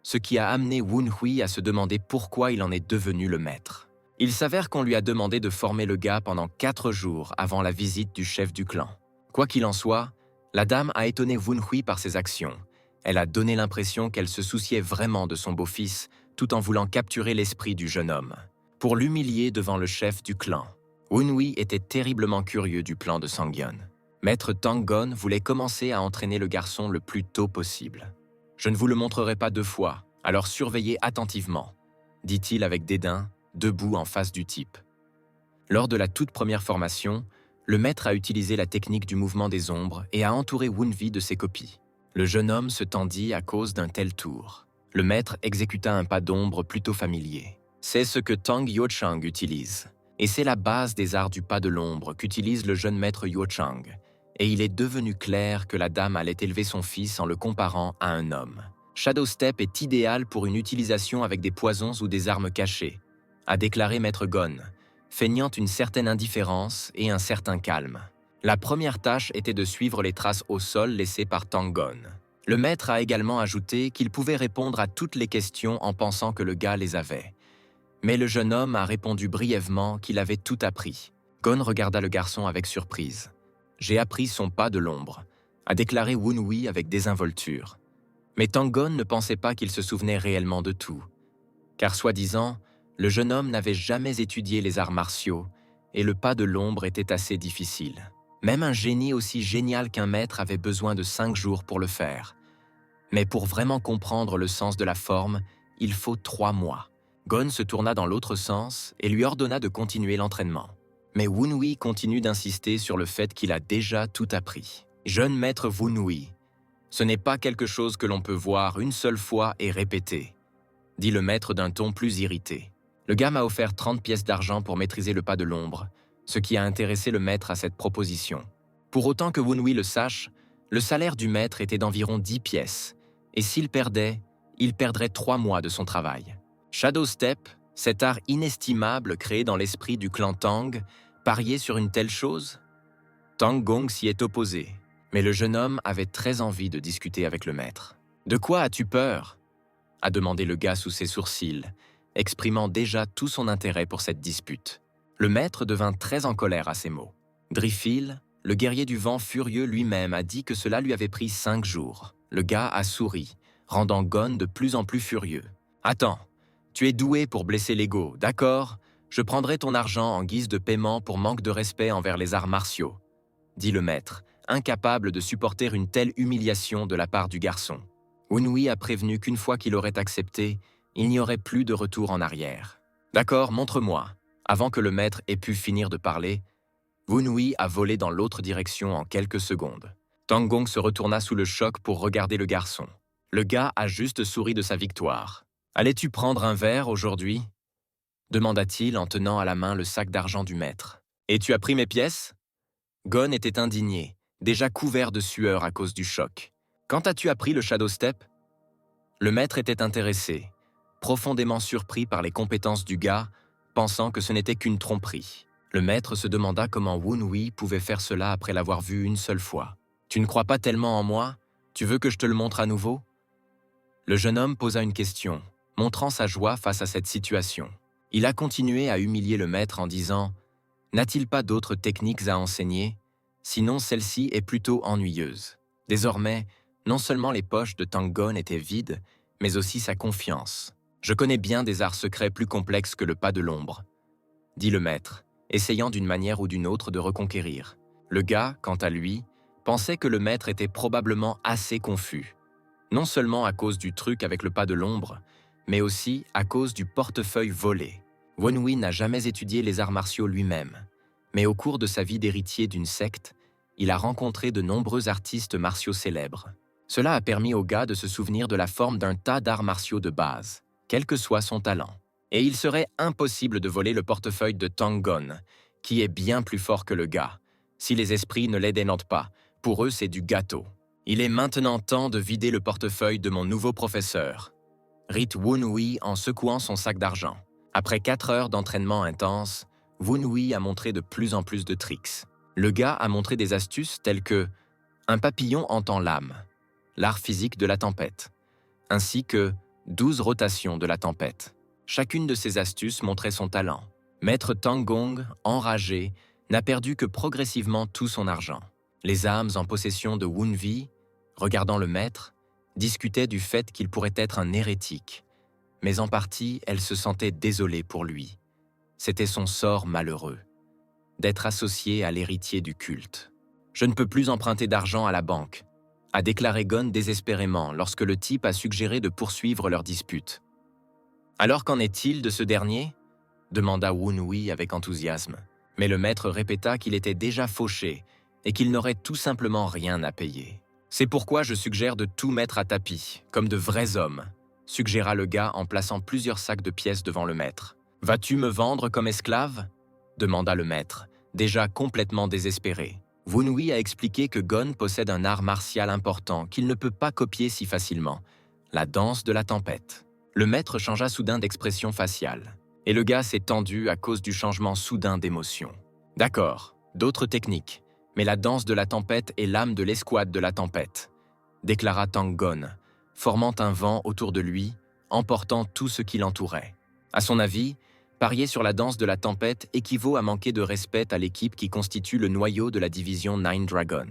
ce qui a amené Wen Hui à se demander pourquoi il en est devenu le maître. Il s'avère qu'on lui a demandé de former le gars pendant 4 jours avant la visite du chef du clan. Quoi qu'il en soit, la dame a étonné Wen Hui par ses actions. Elle a donné l'impression qu'elle se souciait vraiment de son beau-fils, tout en voulant capturer l'esprit du jeune homme. Pour l'humilier devant le chef du clan, Wen Hui était terriblement curieux du plan de Sangyeon. Maître Tang Gon voulait commencer à entraîner le garçon le plus tôt possible. « Je ne vous le montrerai pas 2 fois, alors surveillez attentivement », dit-il avec dédain, debout en face du type. Lors de la toute première formation, le maître a utilisé la technique du mouvement des ombres et a entouré Wunvi de ses copies. Le jeune homme se tendit à cause d'un tel tour. Le maître exécuta un pas d'ombre plutôt familier. C'est ce que Tang Yochang utilise. Et c'est la base des arts du pas de l'ombre qu'utilise le jeune maître Yochang. Et il est devenu clair que la dame allait élever son fils en le comparant à un homme. Shadow Step est idéal pour une utilisation avec des poisons ou des armes cachées, a déclaré Maître Gon, feignant une certaine indifférence et un certain calme. La première tâche était de suivre les traces au sol laissées par Tang Gon. Le maître a également ajouté qu'il pouvait répondre à toutes les questions en pensant que le gars les avait. Mais le jeune homme a répondu brièvement qu'il avait tout appris. Gon regarda le garçon avec surprise. « J'ai appris son pas de l'ombre », a déclaré Wen Hui avec désinvolture. Mais Tang Gon ne pensait pas qu'il se souvenait réellement de tout. Car soi-disant, le jeune homme n'avait jamais étudié les arts martiaux et le pas de l'ombre était assez difficile. Même un génie aussi génial qu'un maître avait besoin de 5 jours pour le faire. Mais pour vraiment comprendre le sens de la forme, il faut 3 mois. Gon se tourna dans l'autre sens et lui ordonna de continuer l'entraînement. Mais Wen Hui continue d'insister sur le fait qu'il a déjà tout appris. « Jeune maître Wen Hui, ce n'est pas quelque chose que l'on peut voir une seule fois et répéter, » dit le maître d'un ton plus irrité. Le gars m'a offert 30 pièces d'argent pour maîtriser le pas de l'ombre, ce qui a intéressé le maître à cette proposition. Pour autant que Wen Hui le sache, le salaire du maître était d'environ 10 pièces, et s'il perdait, il perdrait 3 mois de son travail. Shadow Step, cet art inestimable créé dans l'esprit du clan Tang, pariait sur une telle chose? Tang Gong s'y est opposé, mais le jeune homme avait très envie de discuter avec le maître. « De quoi as-tu peur ?» a demandé le gars sous ses sourcils, exprimant déjà tout son intérêt pour cette dispute. Le maître devint très en colère à ces mots. Drifil, le guerrier du vent furieux lui-même, a dit que cela lui avait pris 5 jours. Le gars a souri, rendant Gon de plus en plus furieux. « Attends, tu es doué pour blesser l'ego, d'accord? Je prendrai ton argent en guise de paiement pour manque de respect envers les arts martiaux, » dit le maître, incapable de supporter une telle humiliation de la part du garçon. Wen Hui a prévenu qu'une fois qu'il aurait accepté, il n'y aurait plus de retour en arrière. « D'accord, montre-moi. » Avant que le maître ait pu finir de parler, Wen Hui a volé dans l'autre direction en quelques secondes. Tang Gong se retourna sous le choc pour regarder le garçon. Le gars a juste souri de sa victoire. « Allais-tu prendre un verre aujourd'hui » demanda-t-il en tenant à la main le sac d'argent du maître. « Et tu as pris mes pièces ?» Gon était indigné, déjà couvert de sueur à cause du choc. « Quand as-tu appris le Shadow Step ?» Le maître était intéressé, profondément surpris par les compétences du gars, pensant que ce n'était qu'une tromperie. Le maître se demanda comment Wen Hui pouvait faire cela après l'avoir vu une seule fois. « Tu ne crois pas tellement en moi? Tu veux que je te le montre à nouveau ?» Le jeune homme posa une question, montrant sa joie face à cette situation. Il a continué à humilier le maître en disant « N'a-t-il pas d'autres techniques à enseigner? Sinon celle-ci est plutôt ennuyeuse. » Désormais, non seulement les poches de Tang Gon étaient vides, mais aussi sa confiance. « Je connais bien des arts secrets plus complexes que le pas de l'ombre, » dit le maître, essayant d'une manière ou d'une autre de reconquérir. Le gars, quant à lui, pensait que le maître était probablement assez confus, non seulement à cause du truc avec le pas de l'ombre, mais aussi à cause du portefeuille volé. Wen Hui n'a jamais étudié les arts martiaux lui-même, mais au cours de sa vie d'héritier d'une secte, il a rencontré de nombreux artistes martiaux célèbres. Cela a permis au gars de se souvenir de la forme d'un tas d'arts martiaux de base, quel que soit son talent. Et il serait impossible de voler le portefeuille de Tang Gon, qui est bien plus fort que le gars, Si les esprits ne les dénotent pas, pour eux c'est du gâteau. Il est maintenant temps de vider le portefeuille de mon nouveau professeur, rit Wun-Hui en secouant son sac d'argent. Après 4 heures d'entraînement intense, Wun-Hui a montré de plus en plus de tricks. Le gars a montré des astuces telles que un papillon entend l'âme, l'art physique de la tempête, ainsi que 12 rotations de la tempête. Chacune de ces astuces montrait son talent. Maître Tang Gong, enragé, n'a perdu que progressivement tout son argent. Les âmes en possession de Wun-Hui, regardant le maître, discutaient du fait qu'il pourrait être un hérétique, mais en partie, elles se sentaient désolées pour lui. C'était son sort malheureux, d'être associé à l'héritier du culte. « Je ne peux plus emprunter d'argent à la banque », a déclaré Gon désespérément lorsque le type a suggéré de poursuivre leur dispute. « Alors qu'en est-il de ce dernier ?» demanda Wun-Hui avec enthousiasme. Mais le maître répéta qu'il était déjà fauché et qu'il n'aurait tout simplement rien à payer. « C'est pourquoi je suggère de tout mettre à tapis, comme de vrais hommes », suggéra le gars en plaçant plusieurs sacs de pièces devant le maître. « Vas-tu me vendre comme esclave ?» demanda le maître, déjà complètement désespéré. Wun-Hui a expliqué que Gon possède un art martial important qu'il ne peut pas copier si facilement, la danse de la tempête. Le maître changea soudain d'expression faciale, et le gars s'est tendu à cause du changement soudain d'émotion. « D'accord, d'autres techniques, mais la danse de la tempête est l'âme de l'escouade de la tempête », déclara Tang Gon, formant un vent autour de lui, emportant tout ce qui l'entourait. À son avis, parier sur la danse de la tempête équivaut à manquer de respect à l'équipe qui constitue le noyau de la division Nine Dragon.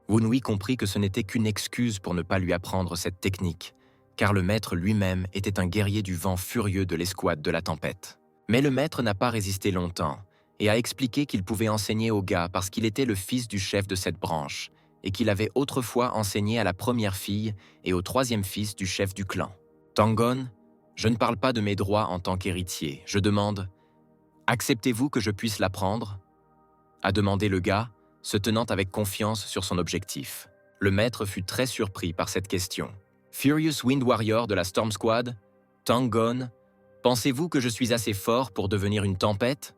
Wun-Hui comprit que ce n'était qu'une excuse pour ne pas lui apprendre cette technique, car le maître lui-même était un guerrier du vent furieux de l'escouade de la tempête. Mais le maître n'a pas résisté longtemps et a expliqué qu'il pouvait enseigner au gars parce qu'il était le fils du chef de cette branche et qu'il avait autrefois enseigné à la première fille et au 3e fils du chef du clan. « Tang Gon, je ne parle pas de mes droits en tant qu'héritier. Je demande, acceptez-vous que je puisse l'apprendre ?» a demandé le gars, se tenant avec confiance sur son objectif. Le maître fut très surpris par cette question. « Furious Wind Warrior de la Storm Squad, Tang Gon, pensez-vous que je suis assez fort pour devenir une tempête ?»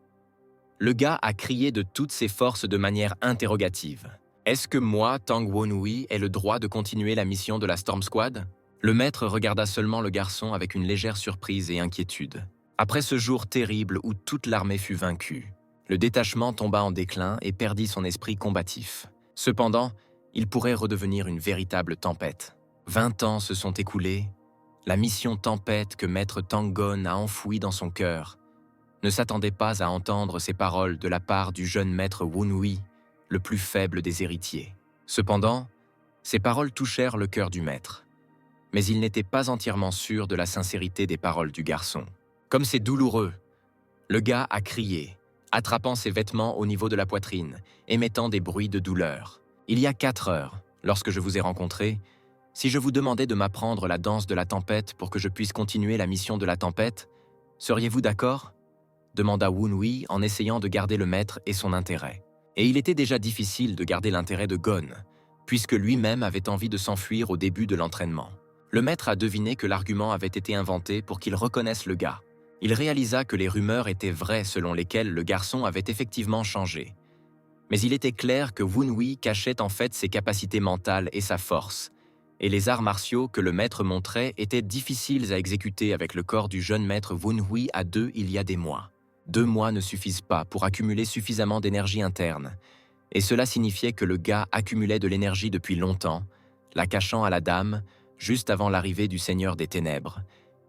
Le gars a crié de toutes ses forces de manière interrogative. « Est-ce que moi, Tang Wun-Hui, ai le droit de continuer la mission de la Storm Squad ?» Le maître regarda seulement le garçon avec une légère surprise et inquiétude. Après ce jour terrible où toute l'armée fut vaincue, le détachement tomba en déclin et perdit son esprit combatif. Cependant, il pourrait redevenir une véritable tempête. 20 ans se sont écoulés. La mission tempête que maître Tang Gon a enfouie dans son cœur ne s'attendait pas à entendre ces paroles de la part du jeune maître Wun-Hui, le plus faible des héritiers. Cependant, ces paroles touchèrent le cœur du maître. Mais il n'était pas entièrement sûr de la sincérité des paroles du garçon. Comme c'est douloureux, le gars a crié, attrapant ses vêtements au niveau de la poitrine, émettant des bruits de douleur. Il y a 4 heures, lorsque je vous ai rencontré, si je vous demandais de m'apprendre la danse de la tempête pour que je puisse continuer la mission de la tempête, seriez-vous d'accord ? Demanda Wun-Hui en essayant de garder le maître et son intérêt. Et il était déjà difficile de garder l'intérêt de Gon, puisque lui-même avait envie de s'enfuir au début de l'entraînement. Le maître a deviné que l'argument avait été inventé pour qu'il reconnaisse le gars. Il réalisa que les rumeurs étaient vraies selon lesquelles le garçon avait effectivement changé. Mais il était clair que Wun-Hui cachait en fait ses capacités mentales et sa force, et les arts martiaux que le maître montrait étaient difficiles à exécuter avec le corps du jeune maître Wun-Hui à 2 il y a des mois. 2 mois ne suffisent pas pour accumuler suffisamment d'énergie interne, et cela signifiait que le gars accumulait de l'énergie depuis longtemps, la cachant à la dame, juste avant l'arrivée du Seigneur des Ténèbres.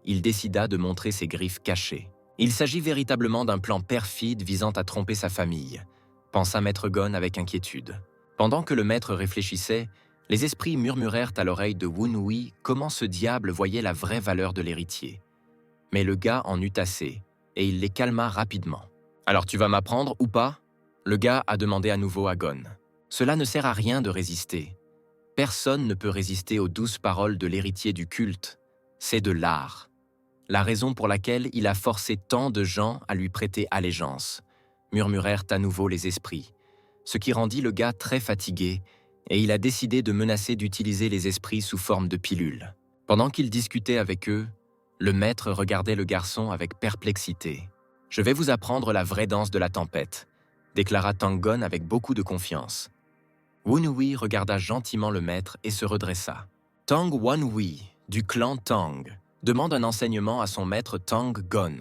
Il décida de montrer ses griffes cachées. Il s'agit véritablement d'un plan perfide visant à tromper sa famille, pensa Maître Gon avec inquiétude. Pendant que le maître réfléchissait, les esprits murmurèrent à l'oreille de Wun-Hui comment ce diable voyait la vraie valeur de l'héritier. Mais le gars en eut assez, et il les calma rapidement. « Alors tu vas m'apprendre ou pas ?» Le gars a demandé à nouveau à Gon. « Cela ne sert à rien de résister. Personne ne peut résister aux douces paroles de l'héritier du culte. C'est de l'art. La raison pour laquelle il a forcé tant de gens à lui prêter allégeance, » murmurèrent à nouveau les esprits, ce qui rendit le gars très fatigué, et il a décidé de menacer d'utiliser les esprits sous forme de pilules. Pendant qu'il discutait avec eux, le maître regardait le garçon avec perplexité. « Je vais vous apprendre la vraie danse de la tempête, » déclara Tang-gon avec beaucoup de confiance. Wun-hui regarda gentiment le maître et se redressa. Tang Wan-hui, du clan Tang, demande un enseignement à son maître Tang-gon,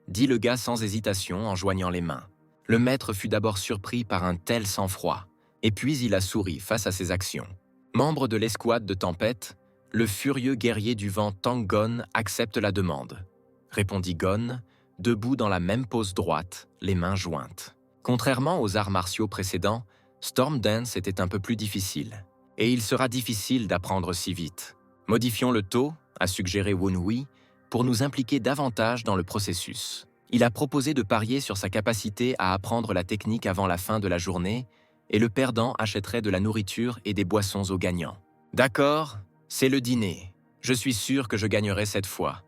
dit le gars sans hésitation en joignant les mains. Le maître fut d'abord surpris par un tel sang-froid, et puis il a souri face à ses actions. Membre de l'escouade de tempête, le furieux guerrier du vent Tang-gon accepte la demande, répondit Gon, debout dans la même pose droite, les mains jointes. Contrairement aux arts martiaux précédents, Storm Dance était un peu plus difficile, et il sera difficile d'apprendre si vite. Modifions le taux, a suggéré Wun-hui, pour nous impliquer davantage dans le processus. Il a proposé de parier sur sa capacité à apprendre la technique avant la fin de la journée, et le perdant achèterait de la nourriture et des boissons aux gagnants. D'accord, c'est le dîner. Je suis sûr que je gagnerai cette fois,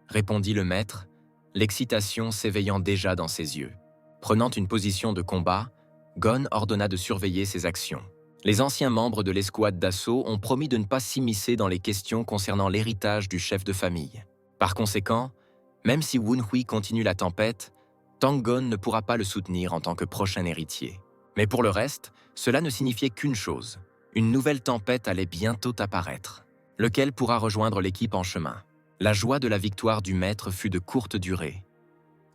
répondit le maître, l'excitation s'éveillant déjà dans ses yeux. Prenant une position de combat, Gon ordonna de surveiller ses actions. Les anciens membres de l'escouade d'assaut ont promis de ne pas s'immiscer dans les questions concernant l'héritage du chef de famille. Par conséquent, même si Wun-hui continue la tempête, Tang-gon ne pourra pas le soutenir en tant que prochain héritier. Mais pour le reste, cela ne signifiait qu'une chose. Une nouvelle tempête allait bientôt apparaître. Lequel pourra rejoindre l'équipe en chemin? La joie de la victoire du maître fut de courte durée.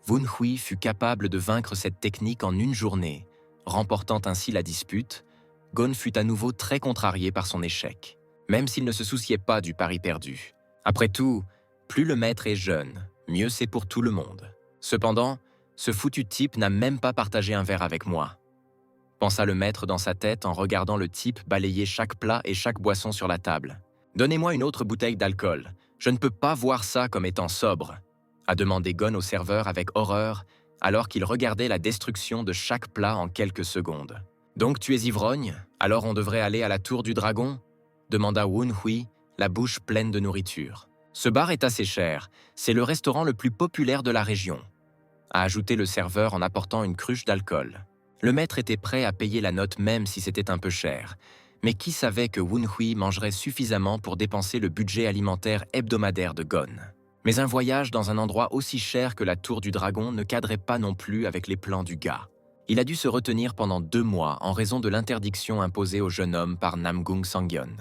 Wun-hui fut capable de vaincre cette technique en une journée, remportant ainsi la dispute. Gon fut à nouveau très contrarié par son échec, même s'il ne se souciait pas du pari perdu. Après tout, plus le maître est jeune, mieux c'est pour tout le monde. Cependant, ce foutu type n'a même pas partagé un verre avec moi, pensa le maître dans sa tête en regardant le type balayer chaque plat et chaque boisson sur la table. Donnez-moi une autre bouteille d'alcool, je ne peux pas voir ça comme étant sobre, a demandé Gon au serveur avec horreur, alors qu'il regardait la destruction de chaque plat en quelques secondes. Donc tu es ivrogne? Alors on devrait aller à la tour du dragon? Demanda Wun-hui, la bouche pleine de nourriture. Ce bar est assez cher, c'est le restaurant le plus populaire de la région, a ajouté le serveur en apportant une cruche d'alcool. Le maître était prêt à payer la note même si c'était un peu cher, mais qui savait que Wun-hui mangerait suffisamment pour dépenser le budget alimentaire hebdomadaire de Gon? Mais un voyage dans un endroit aussi cher que la tour du dragon ne cadrait pas non plus avec les plans du gars. Il a dû se retenir pendant 2 mois en raison de l'interdiction imposée au jeune homme par Namgung Sangyeon.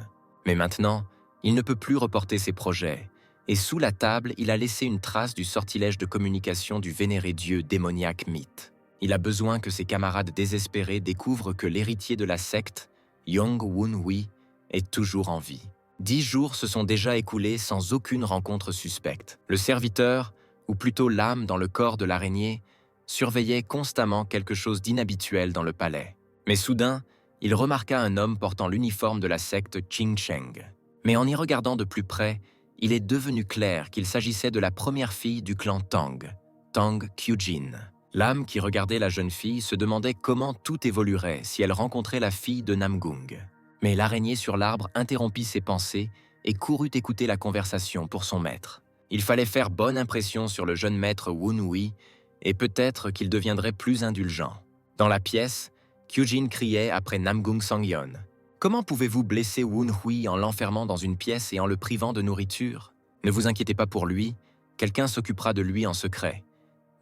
Mais maintenant, il ne peut plus reporter ses projets, et sous la table, il a laissé une trace du sortilège de communication du vénéré dieu démoniaque Mythe. Il a besoin que ses camarades désespérés découvrent que l'héritier de la secte, Yong Wun-hui, est toujours en vie. 10 jours se sont déjà écoulés sans aucune rencontre suspecte. Le serviteur, ou plutôt l'âme dans le corps de l'araignée, surveillait constamment quelque chose d'inhabituel dans le palais. Mais soudain, il remarqua un homme portant l'uniforme de la secte Qingsheng. Mais en y regardant de plus près, il est devenu clair qu'il s'agissait de la première fille du clan Tang, Tang Kyujin. L'âme qui regardait la jeune fille se demandait comment tout évoluerait si elle rencontrait la fille de Namgung. Mais l'araignée sur l'arbre interrompit ses pensées et courut écouter la conversation pour son maître. Il fallait faire bonne impression sur le jeune maître Wun-hui, et peut-être qu'il deviendrait plus indulgent. Dans la pièce, Kyujin criait après Namgung Sangyeon. « Comment pouvez-vous blesser Wun-hui en l'enfermant dans une pièce et en le privant de nourriture? Ne vous inquiétez pas pour lui, quelqu'un s'occupera de lui en secret, »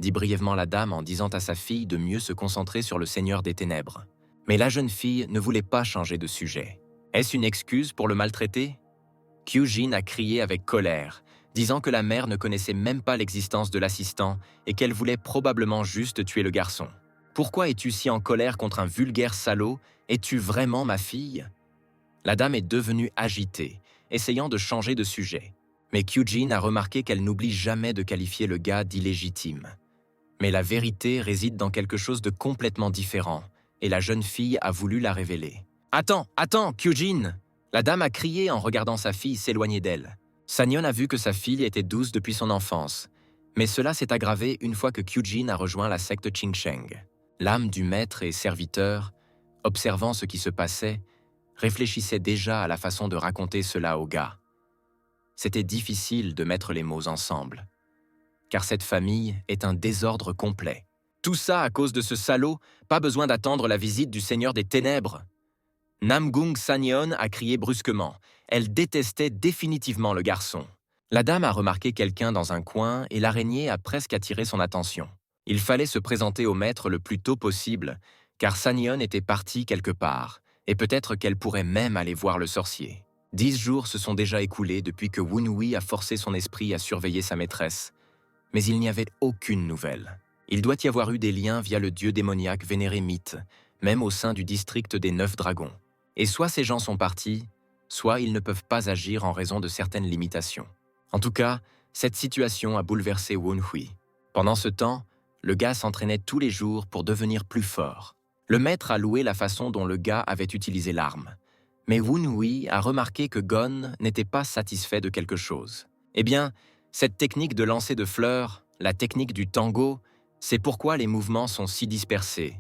dit brièvement la dame en disant à sa fille de mieux se concentrer sur le Seigneur des Ténèbres. Mais la jeune fille ne voulait pas changer de sujet. Est-ce une excuse pour le maltraiter? Kyujin a crié avec colère, disant que la mère ne connaissait même pas l'existence de l'assistant et qu'elle voulait probablement juste tuer le garçon. « Pourquoi es-tu si en colère contre un vulgaire salaud? Es-tu vraiment ma fille ?» La dame est devenue agitée, essayant de changer de sujet. Mais Kyujin a remarqué qu'elle n'oublie jamais de qualifier le gars d'illégitime. Mais la vérité réside dans quelque chose de complètement différent, et la jeune fille a voulu la révéler. « Attends, Kyujin !» La dame a crié en regardant sa fille s'éloigner d'elle. Sangyeon a vu que sa fille était douce depuis son enfance, mais cela s'est aggravé une fois que Kyujin a rejoint la secte Qingsheng. L'âme du maître et serviteur, observant ce qui se passait, réfléchissait déjà à la façon de raconter cela au gars. C'était difficile de mettre les mots ensemble, car cette famille est un désordre complet. Tout ça à cause de ce salaud, pas besoin d'attendre la visite du Seigneur des Ténèbres. Namgung Sangyeon a crié brusquement. Elle détestait définitivement le garçon. La dame a remarqué quelqu'un dans un coin et l'araignée a presque attiré son attention. Il fallait se présenter au maître le plus tôt possible, car Sanyeon était partie quelque part, et peut-être qu'elle pourrait même aller voir le sorcier. 10 jours se sont déjà écoulés depuis que Woon-hui a forcé son esprit à surveiller sa maîtresse, mais il n'y avait aucune nouvelle. Il doit y avoir eu des liens via le dieu démoniaque vénéré Mythe, même au sein du district des 9 dragons. Et soit ces gens sont partis, soit ils ne peuvent pas agir en raison de certaines limitations. En tout cas, cette situation a bouleversé Woon-hui. Pendant ce temps, le gars s'entraînait tous les jours pour devenir plus fort. Le maître a loué la façon dont le gars avait utilisé l'arme. Mais Woon-hui a remarqué que Gon n'était pas satisfait de quelque chose. Eh bien, cette technique de lancer de fleurs, la technique du tango, c'est pourquoi les mouvements sont si dispersés,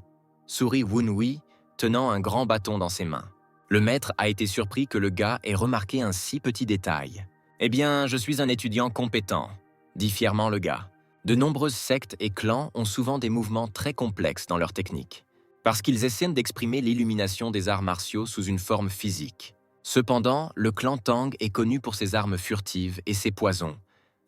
sourit Woon-hui, tenant un grand bâton dans ses mains. Le maître a été surpris que le gars ait remarqué un si petit détail. « Eh bien, je suis un étudiant compétent », dit fièrement le gars. De nombreuses sectes et clans ont souvent des mouvements très complexes dans leur technique, parce qu'ils essaient d'exprimer l'illumination des arts martiaux sous une forme physique. Cependant, le clan Tang est connu pour ses armes furtives et ses poisons.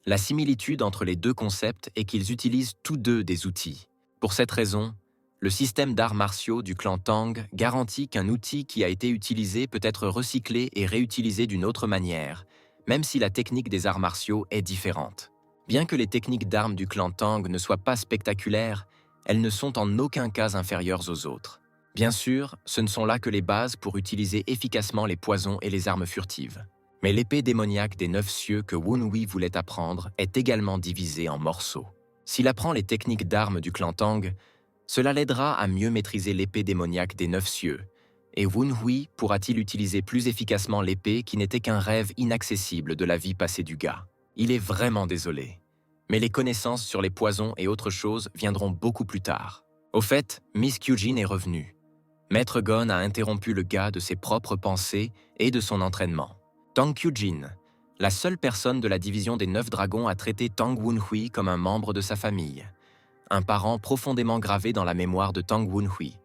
La similitude entre les deux concepts est qu'ils utilisent tous deux des outils. Pour cette raison, le système d'arts martiaux du clan Tang garantit qu'un outil qui a été utilisé peut être recyclé et réutilisé d'une autre manière, même si la technique des arts martiaux est différente. Bien que les techniques d'armes du clan Tang ne soient pas spectaculaires, elles ne sont en aucun cas inférieures aux autres. Bien sûr, ce ne sont là que les bases pour utiliser efficacement les poisons et les armes furtives. Mais l'épée démoniaque des 9 cieux que Woon-hui voulait apprendre est également divisée en morceaux. S'il apprend les techniques d'armes du clan Tang, cela l'aidera à mieux maîtriser l'épée démoniaque des 9 cieux. Et Woon-hui pourra-t-il utiliser plus efficacement l'épée qui n'était qu'un rêve inaccessible de la vie passée du gars. Il est vraiment désolé. Mais les connaissances sur les poisons et autres choses viendront beaucoup plus tard. Au fait, Miss Kyujin est revenue. Maître Gon a interrompu le gars de ses propres pensées et de son entraînement. Tang Kyujin, la seule personne de la division des 9 dragons à traiter Tang Woon-hui comme un membre de sa famille. Un parent profondément gravé dans la mémoire de Tang Woon-hui,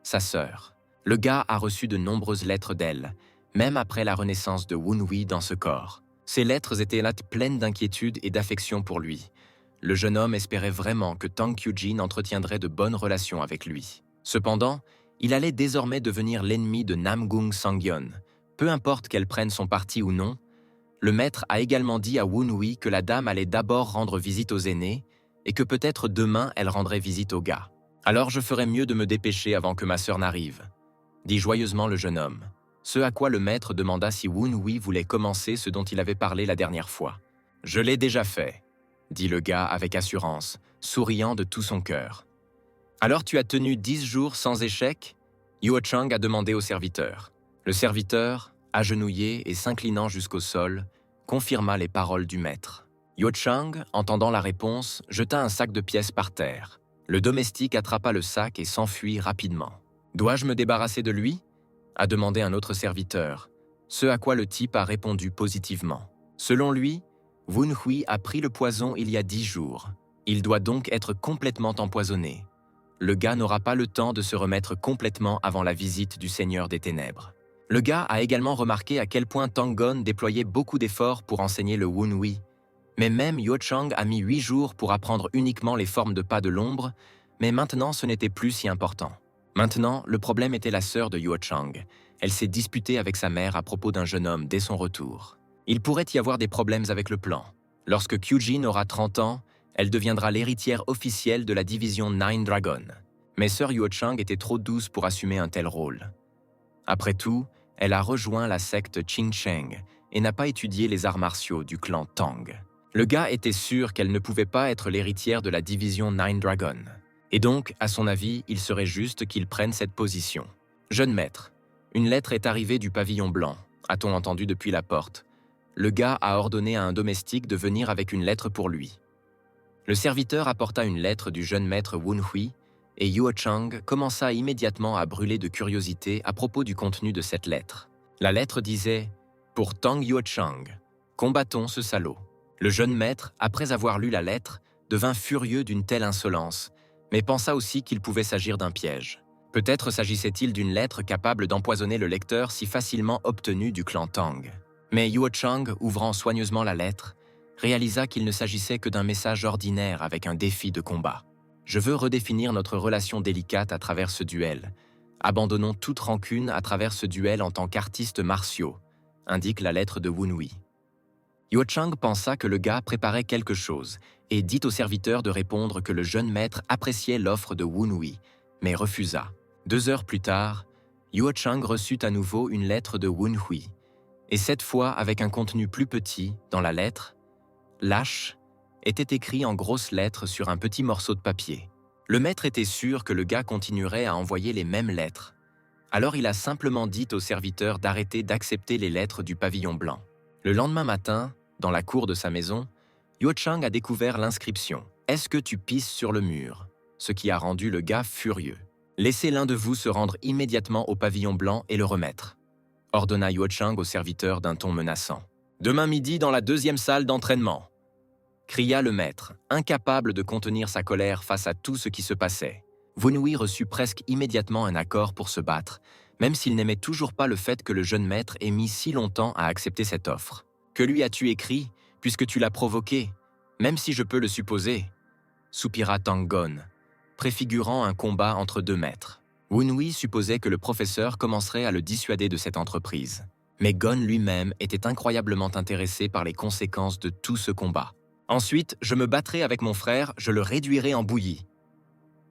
sa sœur. Le gars a reçu de nombreuses lettres d'elle, même après la renaissance de Woon-hui dans ce corps. Ces lettres étaient là pleines d'inquiétude et d'affection pour lui. Le jeune homme espérait vraiment que Tang Kyujin entretiendrait de bonnes relations avec lui. Cependant, il allait désormais devenir l'ennemi de Namgung Sangyeon. Peu importe qu'elle prenne son parti ou non, le maître a également dit à Woon-hui que la dame allait d'abord rendre visite aux aînés et que peut-être demain elle rendrait visite au gars. « Alors je ferais mieux de me dépêcher avant que ma sœur n'arrive », dit joyeusement le jeune homme. Ce à quoi le maître demanda si Woon-hui voulait commencer ce dont il avait parlé la dernière fois. « Je l'ai déjà fait », dit le gars avec assurance, souriant de tout son cœur. « Alors tu as tenu 10 jours sans échec ?» Yuo Chang a demandé au serviteur. Le serviteur, agenouillé et s'inclinant jusqu'au sol, confirma les paroles du maître. Yuo Chang, entendant la réponse, jeta un sac de pièces par terre. Le domestique attrapa le sac et s'enfuit rapidement. « Dois-je me débarrasser de lui ?» a demandé un autre serviteur, ce à quoi le type a répondu positivement. Selon lui, Woon-hui a pris le poison il y a 10 jours. Il doit donc être complètement empoisonné. Le gars n'aura pas le temps de se remettre complètement avant la visite du Seigneur des Ténèbres. Le gars a également remarqué à quel point Tang Gon déployait beaucoup d'efforts pour enseigner le Woon-hui. Mais même Yuo Chang a mis 8 jours pour apprendre uniquement les formes de pas de l'ombre, mais maintenant ce n'était plus si important. Maintenant, le problème était la sœur de Yuo Chang. Elle s'est disputée avec sa mère à propos d'un jeune homme dès son retour. Il pourrait y avoir des problèmes avec le plan. Lorsque Kyujin aura 30 ans, elle deviendra l'héritière officielle de la division Nine Dragon. Mais sœur Yuo Chang était trop douce pour assumer un tel rôle. Après tout, elle a rejoint la secte Qing Sheng et n'a pas étudié les arts martiaux du clan Tang. Le gars était sûr qu'elle ne pouvait pas être l'héritière de la division Nine Dragon. Et donc, à son avis, il serait juste qu'il prenne cette position. « Jeune maître, une lettre est arrivée du pavillon blanc, a-t-on entendu depuis la porte. Le gars a ordonné à un domestique de venir avec une lettre pour lui. » Le serviteur apporta une lettre du jeune maître Woon-hui et Yuo Chang commença immédiatement à brûler de curiosité à propos du contenu de cette lettre. La lettre disait « Pour Tang Yuo Chang, combattons ce salaud. » Le jeune maître, après avoir lu la lettre, devint furieux d'une telle insolence, mais pensa aussi qu'il pouvait s'agir d'un piège. Peut-être s'agissait-il d'une lettre capable d'empoisonner le lecteur si facilement obtenue du clan Tang. Mais Yuo Chang, ouvrant soigneusement la lettre, réalisa qu'il ne s'agissait que d'un message ordinaire avec un défi de combat. Je veux redéfinir notre relation délicate à travers ce duel. Abandonnons toute rancune à travers ce duel en tant qu'artistes martiaux, indique la lettre de Wunhui. Yuo Chang pensa que le gars préparait quelque chose et dit au serviteur de répondre que le jeune maître appréciait l'offre de Wunhui, mais refusa. 2 heures plus tard, Yuo Chang reçut à nouveau une lettre de Wunhui, et cette fois avec un contenu plus petit. Dans la lettre, « Lâche » était écrit en grosses lettres sur un petit morceau de papier. Le maître était sûr que le gars continuerait à envoyer les mêmes lettres. Alors il a simplement dit au serviteur d'arrêter d'accepter les lettres du pavillon blanc. Le lendemain matin, dans la cour de sa maison, Yuo Chang a découvert l'inscription « Est-ce que tu pisses sur le mur ?» ce qui a rendu le gars furieux. « Laissez l'un de vous se rendre immédiatement au pavillon blanc et le remettre », ordonna Yuo Chang au serviteur d'un ton menaçant. « Demain midi dans la 2e salle d'entraînement », cria le maître, incapable de contenir sa colère face à tout ce qui se passait. Wunhui reçut presque immédiatement un accord pour se battre, même s'il n'aimait toujours pas le fait que le jeune maître ait mis si longtemps à accepter cette offre. « Que lui as-tu écrit, puisque tu l'as provoqué, même si je peux le supposer ?» soupira Tang Gon, préfigurant un combat entre 2 maîtres. Wunhui supposait que le professeur commencerait à le dissuader de cette entreprise. Mais Gon lui-même était incroyablement intéressé par les conséquences de tout ce combat. « Ensuite, je me battrai avec mon frère, je le réduirai en bouillie. »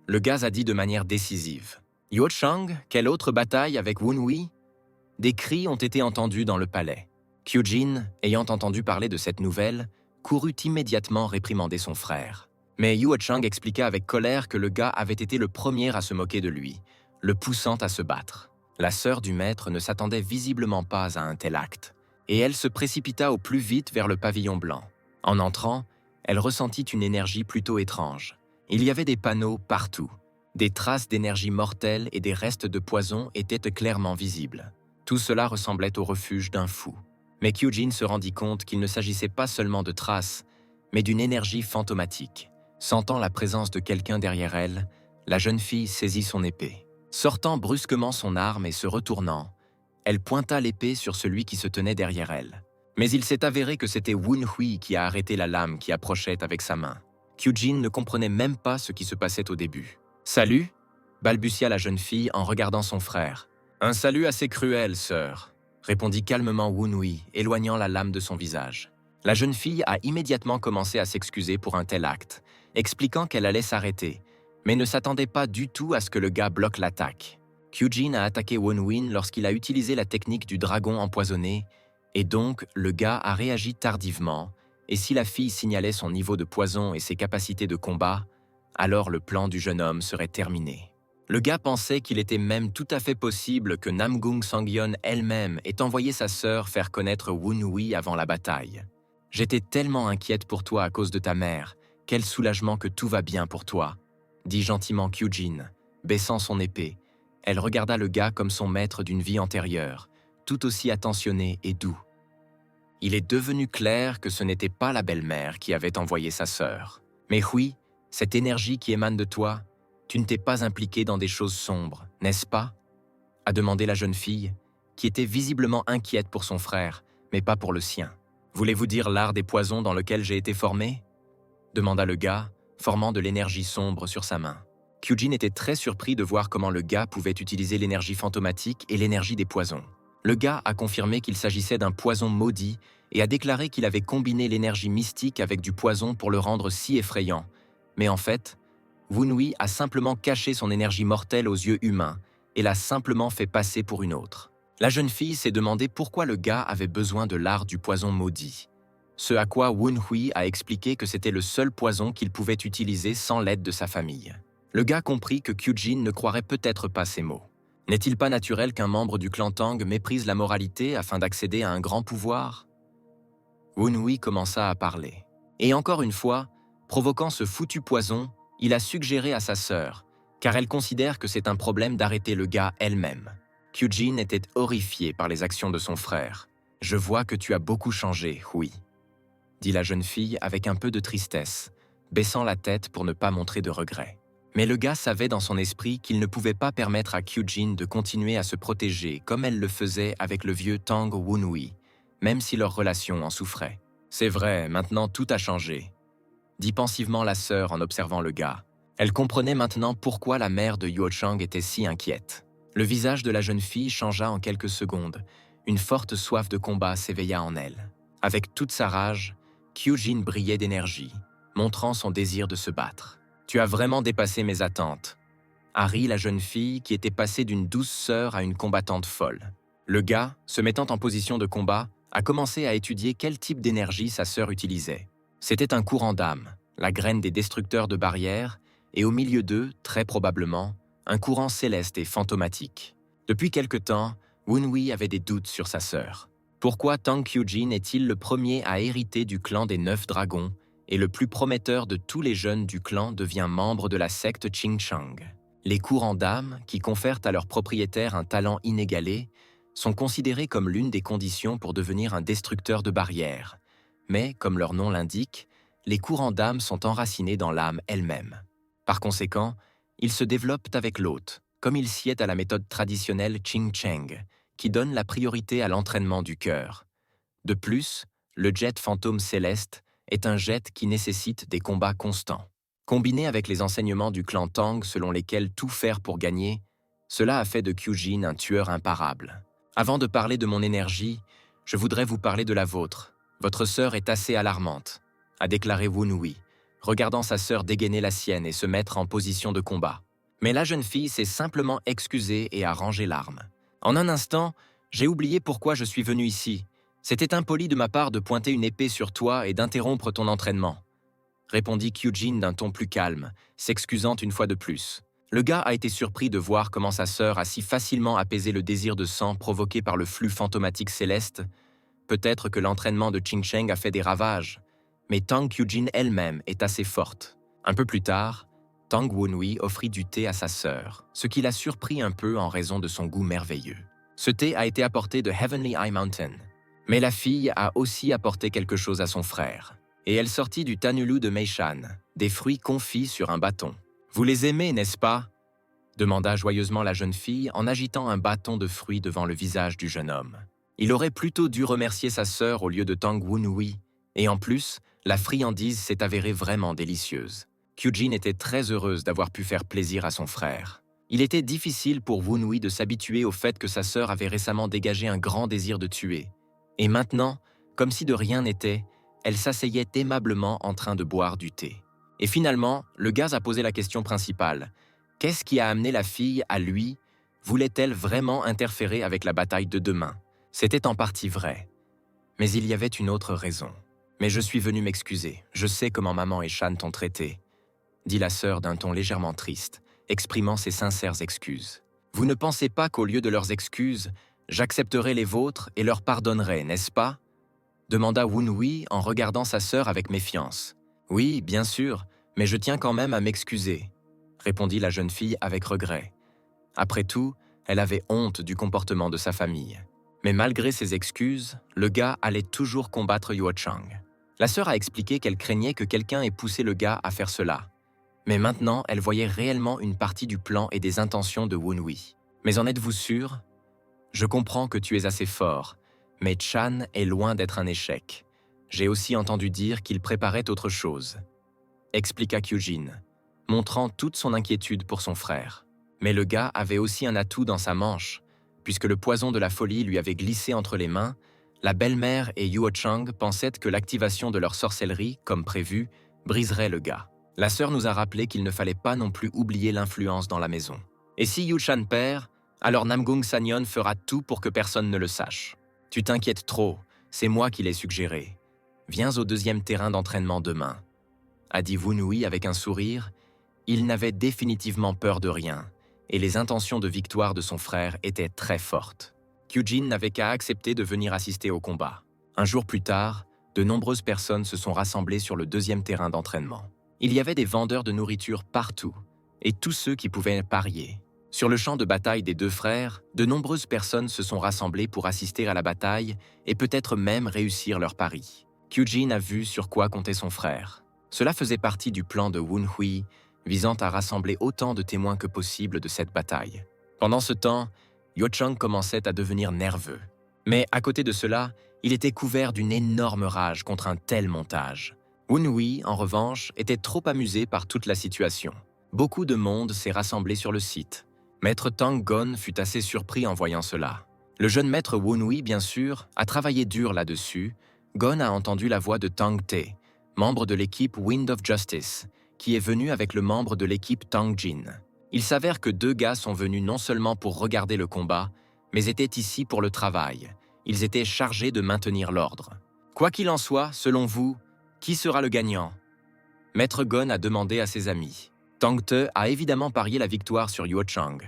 Le gars a dit de manière décisive. « Yuo Chang, quelle autre bataille avec Wunhui ?» Des cris ont été entendus dans le palais. Kyujin, ayant entendu parler de cette nouvelle, courut immédiatement réprimander son frère. Mais Yuo Chang expliqua avec colère que le gars avait été le premier à se moquer de lui, le poussant à se battre. La sœur du maître ne s'attendait visiblement pas à un tel acte, et elle se précipita au plus vite vers le pavillon blanc. En entrant, elle ressentit une énergie plutôt étrange. Il y avait des panneaux partout. Des traces d'énergie mortelle et des restes de poison étaient clairement visibles. Tout cela ressemblait au refuge d'un fou. Mais Kyujin se rendit compte qu'il ne s'agissait pas seulement de traces, mais d'une énergie fantomatique. Sentant la présence de quelqu'un derrière elle, la jeune fille saisit son épée. Sortant brusquement son arme et se retournant, elle pointa l'épée sur celui qui se tenait derrière elle. Mais il s'est avéré que c'était Wunhui qui a arrêté la lame qui approchait avec sa main. Kyujin ne comprenait même pas ce qui se passait au début. « Salut !» balbutia la jeune fille en regardant son frère. « Un salut assez cruel, sœur !» répondit calmement Wunhui, éloignant la lame de son visage. La jeune fille a immédiatement commencé à s'excuser pour un tel acte, expliquant qu'elle allait s'arrêter, mais ne s'attendait pas du tout à ce que le gars bloque l'attaque. Kyujin a attaqué Wunhui lorsqu'il a utilisé la technique du dragon empoisonné, et donc le gars a réagi tardivement, et si la fille signalait son niveau de poison et ses capacités de combat, alors le plan du jeune homme serait terminé. Le gars pensait qu'il était même tout à fait possible que Namgung Sangyeon elle-même ait envoyé sa sœur faire connaître Wunhui avant la bataille. « J'étais tellement inquiète pour toi à cause de ta mère, quel soulagement que tout va bien pour toi », dit gentiment Kyujin, baissant son épée. Elle regarda le gars comme son maître d'une vie antérieure, tout aussi attentionné et doux. Il est devenu clair que ce n'était pas la belle-mère qui avait envoyé sa sœur. Mais oui, cette énergie qui émane de toi, tu ne t'es pas impliqué dans des choses sombres, n'est-ce pas ? A demandé la jeune fille, qui était visiblement inquiète pour son frère, mais pas pour le sien. Voulez-vous dire l'art des poisons dans lequel j'ai été formé ? Demanda le gars, formant de l'énergie sombre sur sa main. Kyujin était très surpris de voir comment le gars pouvait utiliser l'énergie fantomatique et l'énergie des poisons. Le gars a confirmé qu'il s'agissait d'un poison maudit et a déclaré qu'il avait combiné l'énergie mystique avec du poison pour le rendre si effrayant. Mais en fait, Wunhui a simplement caché son énergie mortelle aux yeux humains et l'a simplement fait passer pour une autre. La jeune fille s'est demandé pourquoi le gars avait besoin de l'art du poison maudit. Ce à quoi Wunhui a expliqué que c'était le seul poison qu'il pouvait utiliser sans l'aide de sa famille. Le gars comprit que Kyujin ne croirait peut-être pas ces mots. N'est-il pas naturel qu'un membre du clan Tang méprise la moralité afin d'accéder à un grand pouvoir ? Wunhui commença à parler. Et encore une fois, provoquant ce foutu poison, il a suggéré à sa sœur, car elle considère que c'est un problème d'arrêter le gars elle-même. Kyujin était horrifié par les actions de son frère. « Je vois que tu as beaucoup changé, oui », dit la jeune fille avec un peu de tristesse, baissant la tête pour ne pas montrer de regret. Mais le gars savait dans son esprit qu'il ne pouvait pas permettre à Kyujin de continuer à se protéger comme elle le faisait avec le vieux Tang Wunhui, même si leur relation en souffrait. « C'est vrai, maintenant tout a changé », dit pensivement la sœur en observant le gars. Elle comprenait maintenant pourquoi la mère de Yuo Chang était si inquiète. Le visage de la jeune fille changea en quelques secondes. Une forte soif de combat s'éveilla en elle. Avec toute sa rage, Kyujin brillait d'énergie, montrant son désir de se battre. « Tu as vraiment dépassé mes attentes », a ri la jeune fille qui était passée d'une douce sœur à une combattante folle. Le gars, se mettant en position de combat, a commencé à étudier quel type d'énergie sa sœur utilisait. C'était un courant d'âme, la graine des destructeurs de barrières, et au milieu d'eux, très probablement, un courant céleste et fantomatique. Depuis quelque temps, Wunhui avait des doutes sur sa sœur. Pourquoi Tang Kyujin est-il le premier à hériter du clan des 9 dragons et le plus prometteur de tous les jeunes du clan devient membre de la secte Qingchang? Les courants d'âme, qui confèrent à leurs propriétaires un talent inégalé, sont considérés comme l'une des conditions pour devenir un destructeur de barrières. Mais, comme leur nom l'indique, les courants d'âme sont enracinés dans l'âme elle-même. Par conséquent, ils se développent avec l'hôte, comme il sied à la méthode traditionnelle Qingcheng, qui donne la priorité à l'entraînement du cœur. De plus, le jet fantôme céleste est un jet qui nécessite des combats constants. Combiné avec les enseignements du clan Tang selon lesquels tout faire pour gagner, cela a fait de Kyujin un tueur imparable. Avant de parler de mon énergie, je voudrais vous parler de la vôtre. Votre sœur est assez alarmante, a déclaré Wunhui, regardant sa sœur dégainer la sienne et se mettre en position de combat. Mais la jeune fille s'est simplement excusée et a rangé l'arme. En un instant, j'ai oublié pourquoi je suis venu ici. C'était impoli de ma part de pointer une épée sur toi et d'interrompre ton entraînement, répondit Kyujin d'un ton plus calme, s'excusant une fois de plus. Le gars a été surpris de voir comment sa sœur a si facilement apaisé le désir de sang provoqué par le flux fantomatique céleste. Peut-être que l'entraînement de Qingcheng a fait des ravages, mais Tang Kyujin elle-même est assez forte. Un peu plus tard, Tang Wunhui offrit du thé à sa sœur, ce qui l'a surpris un peu en raison de son goût merveilleux. Ce thé a été apporté de Heavenly Eye Mountain, mais la fille a aussi apporté quelque chose à son frère. Et elle sortit du Tanulu de Meishan, des fruits confits sur un bâton. « Vous les aimez, n'est-ce pas » demanda joyeusement la jeune fille en agitant un bâton de fruits devant le visage du jeune homme. Il aurait plutôt dû remercier sa sœur au lieu de Tang Wunhui, et en plus, la friandise s'est avérée vraiment délicieuse. Kyujin était très heureuse d'avoir pu faire plaisir à son frère. Il était difficile pour Wunhui de s'habituer au fait que sa sœur avait récemment dégagé un grand désir de tuer. Et maintenant, comme si de rien n'était, elle s'asseyait aimablement en train de boire du thé. Et finalement, le gars a posé la question principale. Qu'est-ce qui a amené la fille à lui? Voulait-elle vraiment interférer avec la bataille de demain? C'était en partie vrai. Mais il y avait une autre raison. « Mais je suis venu m'excuser. Je sais comment maman et Shan t'ont traité, » dit la sœur d'un ton légèrement triste, exprimant ses sincères excuses. « Vous ne pensez pas qu'au lieu de leurs excuses, j'accepterai les vôtres et leur pardonnerai, n'est-ce pas ?» demanda Wunhui en regardant sa sœur avec méfiance. « Oui, bien sûr, mais je tiens quand même à m'excuser, » répondit la jeune fille avec regret. Après tout, elle avait honte du comportement de sa famille. Mais malgré ses excuses, le gars allait toujours combattre Yuo Chang. La sœur a expliqué qu'elle craignait que quelqu'un ait poussé le gars à faire cela. Mais maintenant, elle voyait réellement une partie du plan et des intentions de Wunhui. « Mais en êtes-vous sûr? Je comprends que tu es assez fort, mais Chan est loin d'être un échec. J'ai aussi entendu dire qu'il préparait autre chose, » expliqua Kyujin, montrant toute son inquiétude pour son frère. Mais le gars avait aussi un atout dans sa manche. Puisque le poison de la folie lui avait glissé entre les mains, la belle-mère et Yuo Chang pensaient que l'activation de leur sorcellerie, comme prévu, briserait le gars. La sœur nous a rappelé qu'il ne fallait pas non plus oublier l'influence dans la maison. Et si Yu Shan perd, alors Namgung Sanyon fera tout pour que personne ne le sache. Tu t'inquiètes trop, c'est moi qui l'ai suggéré. Viens au 2e terrain d'entraînement demain, a dit Wunhui avec un sourire. Il n'avait définitivement peur de rien, et les intentions de victoire de son frère étaient très fortes. Kyujin n'avait qu'à accepter de venir assister au combat. Un jour plus tard, de nombreuses personnes se sont rassemblées sur le 2e terrain d'entraînement. Il y avait des vendeurs de nourriture partout, et tous ceux qui pouvaient parier. Sur le champ de bataille des 2 frères, de nombreuses personnes se sont rassemblées pour assister à la bataille et peut-être même réussir leur pari. Kyujin a vu sur quoi comptait son frère. Cela faisait partie du plan de Wunhui, visant à rassembler autant de témoins que possible de cette bataille. Pendant ce temps, Yuo Chang commençait à devenir nerveux. Mais à côté de cela, il était couvert d'une énorme rage contre un tel montage. Wunhui, en revanche, était trop amusé par toute la situation. Beaucoup de monde s'est rassemblé sur le site. Maître Tang Gon fut assez surpris en voyant cela. Le jeune maître Wun-Hui, bien sûr, a travaillé dur là-dessus. Gon a entendu la voix de Tang Te, membre de l'équipe Wind of Justice, qui est venu avec le membre de l'équipe Tang Jin. Il s'avère que 2 gars sont venus non seulement pour regarder le combat, mais étaient ici pour le travail. Ils étaient chargés de maintenir l'ordre. Quoi qu'il en soit, selon vous, qui sera le gagnant? Maître Gon a demandé à ses amis. Tang Te a évidemment parié la victoire sur Yuo Chang,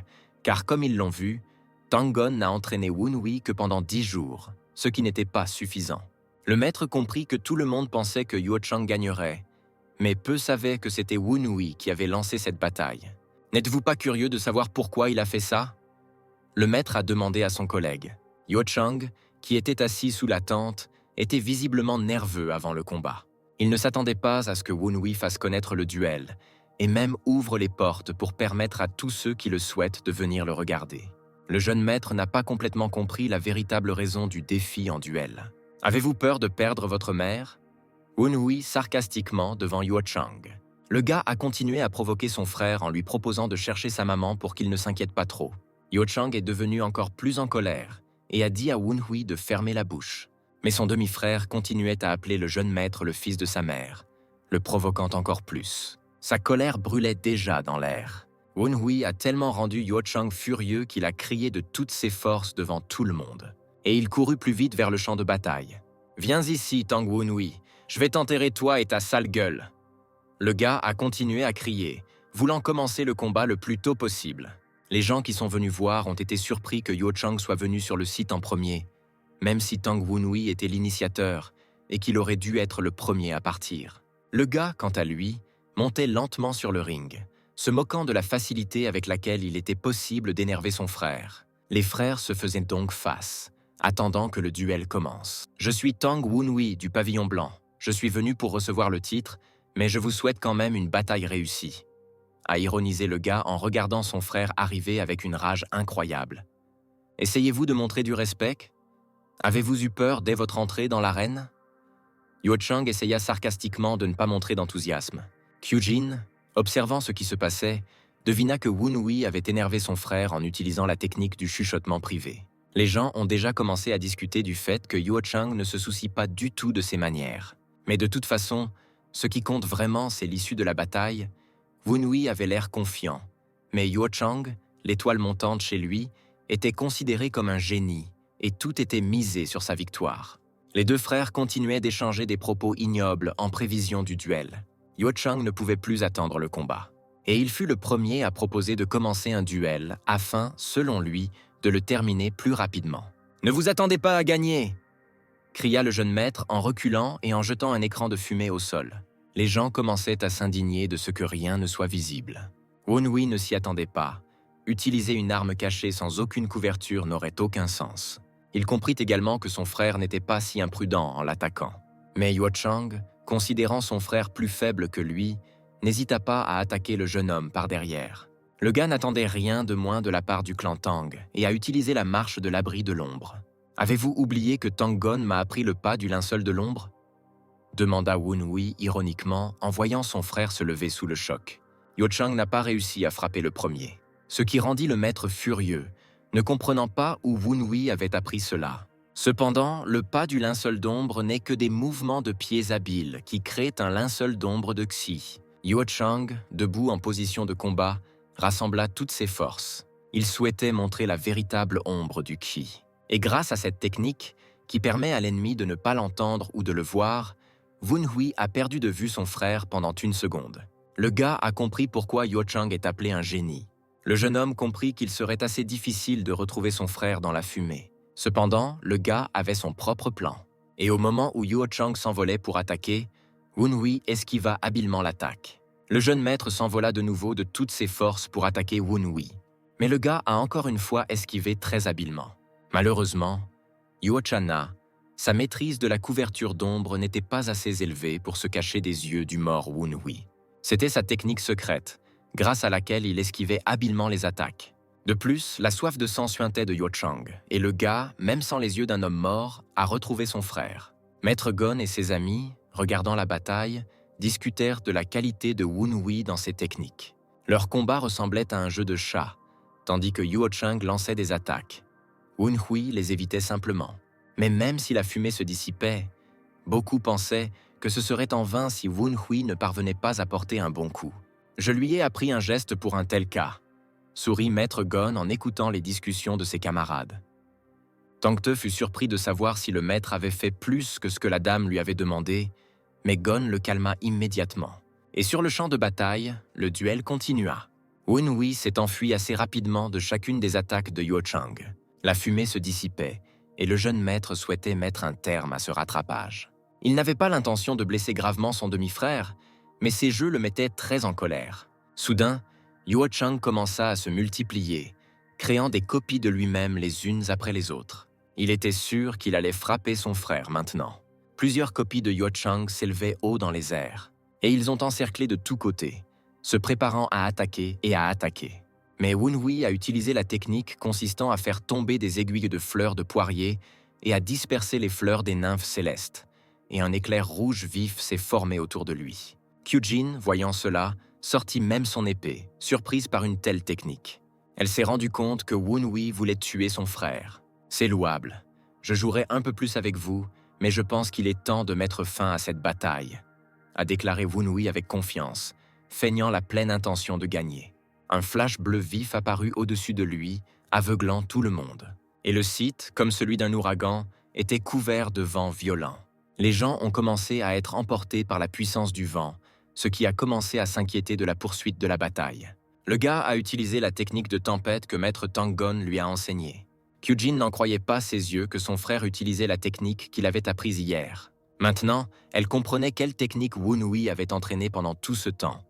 car comme ils l'ont vu, Tang Gon n'a entraîné Wun-Hui que pendant 10 jours, ce qui n'était pas suffisant. Le maître comprit que tout le monde pensait que Yuo Chang gagnerait, mais peu savaient que c'était Wun-Hui qui avait lancé cette bataille. N'êtes-vous pas curieux de savoir pourquoi il a fait ça? Le maître a demandé à son collègue. Yuo Chang, qui était assis sous la tente, était visiblement nerveux avant le combat. Il ne s'attendait pas à ce que Wun-Hui fasse connaître le duel, et même ouvre les portes pour permettre à tous ceux qui le souhaitent de venir le regarder. Le jeune maître n'a pas complètement compris la véritable raison du défi en duel. Avez-vous peur de perdre votre mère? Wun-Hui sarcastiquement devant Yuo Chang. Le gars a continué à provoquer son frère en lui proposant de chercher sa maman pour qu'il ne s'inquiète pas trop. Yuo Chang est devenu encore plus en colère et a dit à Wun-Hui de fermer la bouche. Mais son demi-frère continuait à appeler le jeune maître le fils de sa mère, le provoquant encore plus. Sa colère brûlait déjà dans l'air. Wun-Hui a tellement rendu Yuo Chang furieux qu'il a crié de toutes ses forces devant tout le monde. Et il courut plus vite vers le champ de bataille. « Viens ici, Tang Wun-Hui, je vais t'enterrer toi et ta sale gueule !» Le gars a continué à crier, voulant commencer le combat le plus tôt possible. Les gens qui sont venus voir ont été surpris que Yuo Chang soit venu sur le site en premier, même si Tang Wun-Hui était l'initiateur et qu'il aurait dû être le premier à partir. Le gars, quant à lui, montait lentement sur le ring, se moquant de la facilité avec laquelle il était possible d'énerver son frère. Les frères se faisaient donc face, attendant que le duel commence. « Je suis Tang Wun-Hui du Pavillon Blanc. Je suis venu pour recevoir le titre, mais je vous souhaite quand même une bataille réussie. » a ironisé le gars en regardant son frère arriver avec une rage incroyable. « Essayez-vous de montrer du respect? Avez-vous eu peur dès votre entrée dans l'arène ?» Yuo Chang essaya sarcastiquement de ne pas montrer d'enthousiasme. Kyujin, observant ce qui se passait, devina que Wun-Hui avait énervé son frère en utilisant la technique du chuchotement privé. Les gens ont déjà commencé à discuter du fait que Yuo Chang ne se soucie pas du tout de ses manières. Mais de toute façon, ce qui compte vraiment, c'est l'issue de la bataille. Wun-Hui avait l'air confiant, mais Yuo Chang, l'étoile montante chez lui, était considéré comme un génie, et tout était misé sur sa victoire. Les 2 frères continuaient d'échanger des propos ignobles en prévision du duel. Yuo Chang ne pouvait plus attendre le combat. Et il fut le premier à proposer de commencer un duel afin, selon lui, de le terminer plus rapidement. « Ne vous attendez pas à gagner !» cria le jeune maître en reculant et en jetant un écran de fumée au sol. Les gens commençaient à s'indigner de ce que rien ne soit visible. Wun-Hui ne s'y attendait pas. Utiliser une arme cachée sans aucune couverture n'aurait aucun sens. Il comprit également que son frère n'était pas si imprudent en l'attaquant. Mais Yuo Chang, considérant son frère plus faible que lui, n'hésita pas à attaquer le jeune homme par derrière. Le gars n'attendait rien de moins de la part du clan Tang et a utilisé la marche de l'abri de l'ombre. « Avez-vous oublié que Tang Gon m'a appris le pas du linceul de l'ombre ?» demanda Wun-Hui ironiquement en voyant son frère se lever sous le choc. Yuo Chang n'a pas réussi à frapper le premier, ce qui rendit le maître furieux, ne comprenant pas où Wun-Hui avait appris cela. Cependant, le pas du linceul d'ombre n'est que des mouvements de pieds habiles qui créent un linceul d'ombre de Xi. Yuo Chang, debout en position de combat, rassembla toutes ses forces. Il souhaitait montrer la véritable ombre du Qi. Et grâce à cette technique, qui permet à l'ennemi de ne pas l'entendre ou de le voir, Wun-Hui a perdu de vue son frère pendant 1 seconde. Le gars a compris pourquoi Yuo Chang est appelé un génie. Le jeune homme comprit qu'il serait assez difficile de retrouver son frère dans la fumée. Cependant, le gars avait son propre plan. Et au moment où Yuo Chang s'envolait pour attaquer, Wun-Hui esquiva habilement l'attaque. Le jeune maître s'envola de nouveau de toutes ses forces pour attaquer Wun-Hui. Mais le gars a encore une fois esquivé très habilement. Malheureusement, Yuo Chang, sa maîtrise de la couverture d'ombre n'était pas assez élevée pour se cacher des yeux du mort Wun-Hui. C'était sa technique secrète, grâce à laquelle il esquivait habilement les attaques. De plus, la soif de sang suintait de Yuo Chang, et le gars, même sans les yeux d'un homme mort, a retrouvé son frère. Maître Gon et ses amis, regardant la bataille, discutèrent de la qualité de Wun-Hui dans ses techniques. Leur combat ressemblait à un jeu de chat, tandis que Yuo Chang lançait des attaques. Wen Hui les évitait simplement. Mais même si la fumée se dissipait, beaucoup pensaient que ce serait en vain si Wen Hui ne parvenait pas à porter un bon coup. Je lui ai appris un geste pour un tel cas, sourit Maître Gon en écoutant les discussions de ses camarades. Tang Te fut surpris de savoir si le maître avait fait plus que ce que la dame lui avait demandé, mais Gon le calma immédiatement. Et sur le champ de bataille, le duel continua. Wen Hui s'est enfui assez rapidement de chacune des attaques de Yuo Chang. La fumée se dissipait, et le jeune maître souhaitait mettre un terme à ce rattrapage. Il n'avait pas l'intention de blesser gravement son demi-frère, mais ses jeux le mettaient très en colère. Soudain, Yuo Chang commença à se multiplier, créant des copies de lui-même les unes après les autres. Il était sûr qu'il allait frapper son frère maintenant. Plusieurs copies de Yuo Chang s'élevaient haut dans les airs, et ils ont encerclé de tous côtés, se préparant à attaquer et à attaquer. Mais Wen Hui a utilisé la technique consistant à faire tomber des aiguilles de fleurs de poirier et à disperser les fleurs des nymphes célestes, et un éclair rouge vif s'est formé autour de lui. Kyujin, voyant cela, sortit même son épée, surprise par une telle technique. Elle s'est rendue compte que Wen Hui voulait tuer son frère. C'est louable. Je jouerai un peu plus avec vous, mais je pense qu'il est temps de mettre fin à cette bataille, a déclaré Wen Hui avec confiance, feignant la pleine intention de gagner. Un flash bleu vif apparut au-dessus de lui, aveuglant tout le monde. Et le site, comme celui d'un ouragan, était couvert de vent violent. Les gens ont commencé à être emportés par la puissance du vent, ce qui a commencé à s'inquiéter de la poursuite de la bataille. Le gars a utilisé la technique de tempête que Maître Tang Gon lui a enseignée. Kyujin n'en croyait pas ses yeux que son frère utilisait la technique qu'il avait apprise hier. Maintenant, elle comprenait quelle technique Wen Hui avait entraînée pendant tout ce temps.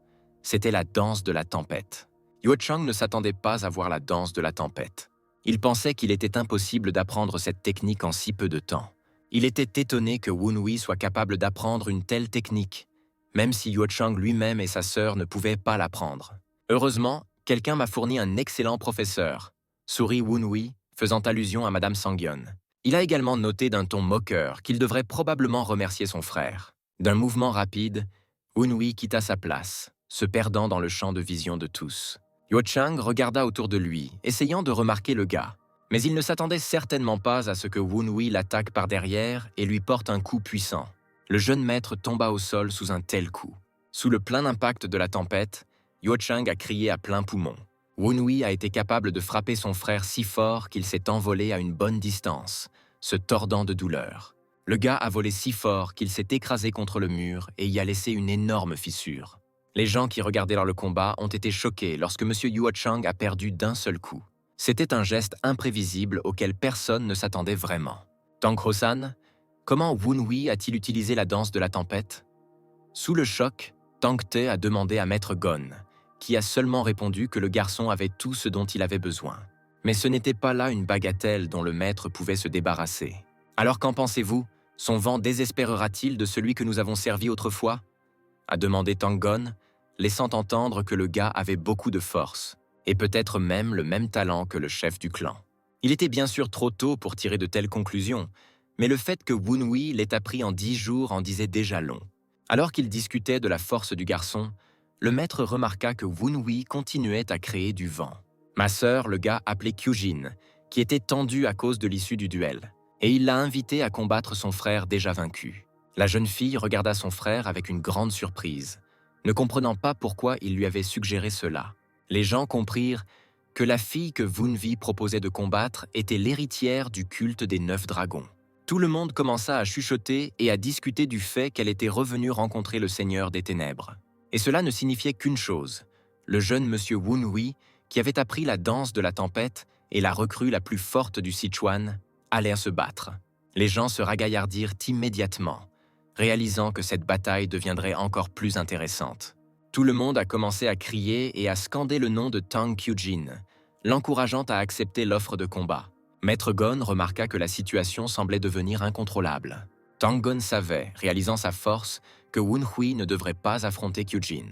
C'était la danse de la tempête. Yuo Chang ne s'attendait pas à voir la danse de la tempête. Il pensait qu'il était impossible d'apprendre cette technique en si peu de temps. Il était étonné que Wen Hui soit capable d'apprendre une telle technique, même si Yuo Chang lui-même et sa sœur ne pouvaient pas l'apprendre. Heureusement, quelqu'un m'a fourni un excellent professeur, sourit Wen Hui, faisant allusion à Madame Sangyeon. Il a également noté d'un ton moqueur qu'il devrait probablement remercier son frère. D'un mouvement rapide, Wen Hui quitta sa place, se perdant dans le champ de vision de tous. Yuo Chang regarda autour de lui, essayant de remarquer le gars. Mais il ne s'attendait certainement pas à ce que Wen Hui l'attaque par derrière et lui porte un coup puissant. Le jeune maître tomba au sol sous un tel coup. Sous le plein impact de la tempête, Yuo Chang a crié à plein poumon. Wen Hui a été capable de frapper son frère si fort qu'il s'est envolé à une bonne distance, se tordant de douleur. Le gars a volé si fort qu'il s'est écrasé contre le mur et y a laissé une énorme fissure. Les gens qui regardaient le combat ont été choqués lorsque M. Yuo Chang a perdu d'un seul coup. C'était un geste imprévisible auquel personne ne s'attendait vraiment. Tang Ho-san, comment Wen Hui a-t-il utilisé la danse de la tempête? Sous le choc, Tang Te a demandé à Maître Gon, qui a seulement répondu que le garçon avait tout ce dont il avait besoin. Mais ce n'était pas là une bagatelle dont le maître pouvait se débarrasser. Alors qu'en pensez-vous? Son vent désespérera-t-il de celui que nous avons servi autrefois? A demandé Tang Gon, laissant entendre que le gars avait beaucoup de force, et peut-être même le même talent que le chef du clan. Il était bien sûr trop tôt pour tirer de telles conclusions, mais le fait que Wen Hui l'ait appris en 10 jours en disait déjà long. Alors qu'il discutait de la force du garçon, le maître remarqua que Wen Hui continuait à créer du vent. Ma sœur, le gars appelé Kyujin, qui était tendu à cause de l'issue du duel, et il l'a invité à combattre son frère déjà vaincu. La jeune fille regarda son frère avec une grande surprise, ne comprenant pas pourquoi il lui avait suggéré cela. Les gens comprirent que la fille que Wen Hui proposait de combattre était l'héritière du culte des 9 dragons. Tout le monde commença à chuchoter et à discuter du fait qu'elle était revenue rencontrer le Seigneur des Ténèbres. Et cela ne signifiait qu'une chose, le jeune monsieur Wen Hui, qui avait appris la danse de la tempête et la recrue la plus forte du Sichuan, allait se battre. Les gens se ragaillardirent immédiatement, réalisant que cette bataille deviendrait encore plus intéressante. Tout le monde a commencé à crier et à scander le nom de Tang Kyujin, l'encourageant à accepter l'offre de combat. Maître Gon remarqua que la situation semblait devenir incontrôlable. Tang Gon savait, réalisant sa force, que Wen Hui ne devrait pas affronter Kyujin.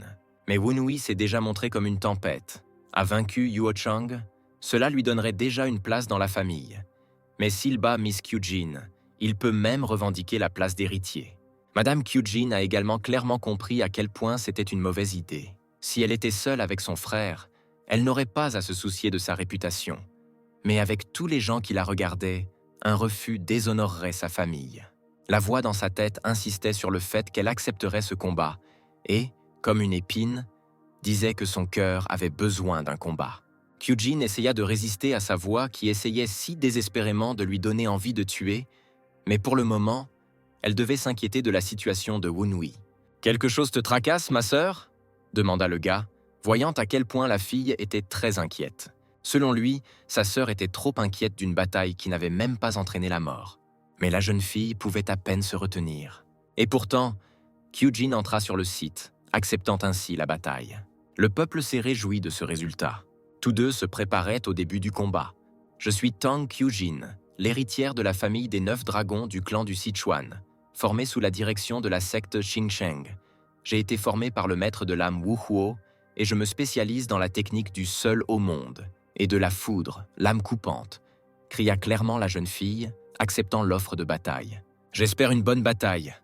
Mais Wen Hui s'est déjà montré comme une tempête. A vaincu Yuo Chang, cela lui donnerait déjà une place dans la famille. Mais s'il bat Miss Kyujin, il peut même revendiquer la place d'héritier. Madame Kyujin a également clairement compris à quel point c'était une mauvaise idée. Si elle était seule avec son frère, elle n'aurait pas à se soucier de sa réputation. Mais avec tous les gens qui la regardaient, un refus déshonorerait sa famille. La voix dans sa tête insistait sur le fait qu'elle accepterait ce combat et, comme une épine, disait que son cœur avait besoin d'un combat. Kyujin essaya de résister à sa voix qui essayait si désespérément de lui donner envie de tuer, mais pour le moment, elle devait s'inquiéter de la situation de Wunhui. « Quelque chose te tracasse, ma sœur ?» demanda le gars, voyant à quel point la fille était très inquiète. Selon lui, sa sœur était trop inquiète d'une bataille qui n'avait même pas entraîné la mort. Mais la jeune fille pouvait à peine se retenir. Et pourtant, Kyujin entra sur le site, acceptant ainsi la bataille. Le peuple s'est réjoui de ce résultat. Tous deux se préparaient au début du combat. Je suis Tang Kyujin, l'héritière de la famille des 9 dragons du clan du Sichuan, formée sous la direction de la secte Xingsheng. J'ai été formée par le maître de l'âme Wu Huo et je me spécialise dans la technique du seul au monde et de la foudre, l'âme coupante, cria clairement la jeune fille, acceptant l'offre de bataille. « J'espère une bonne bataille »,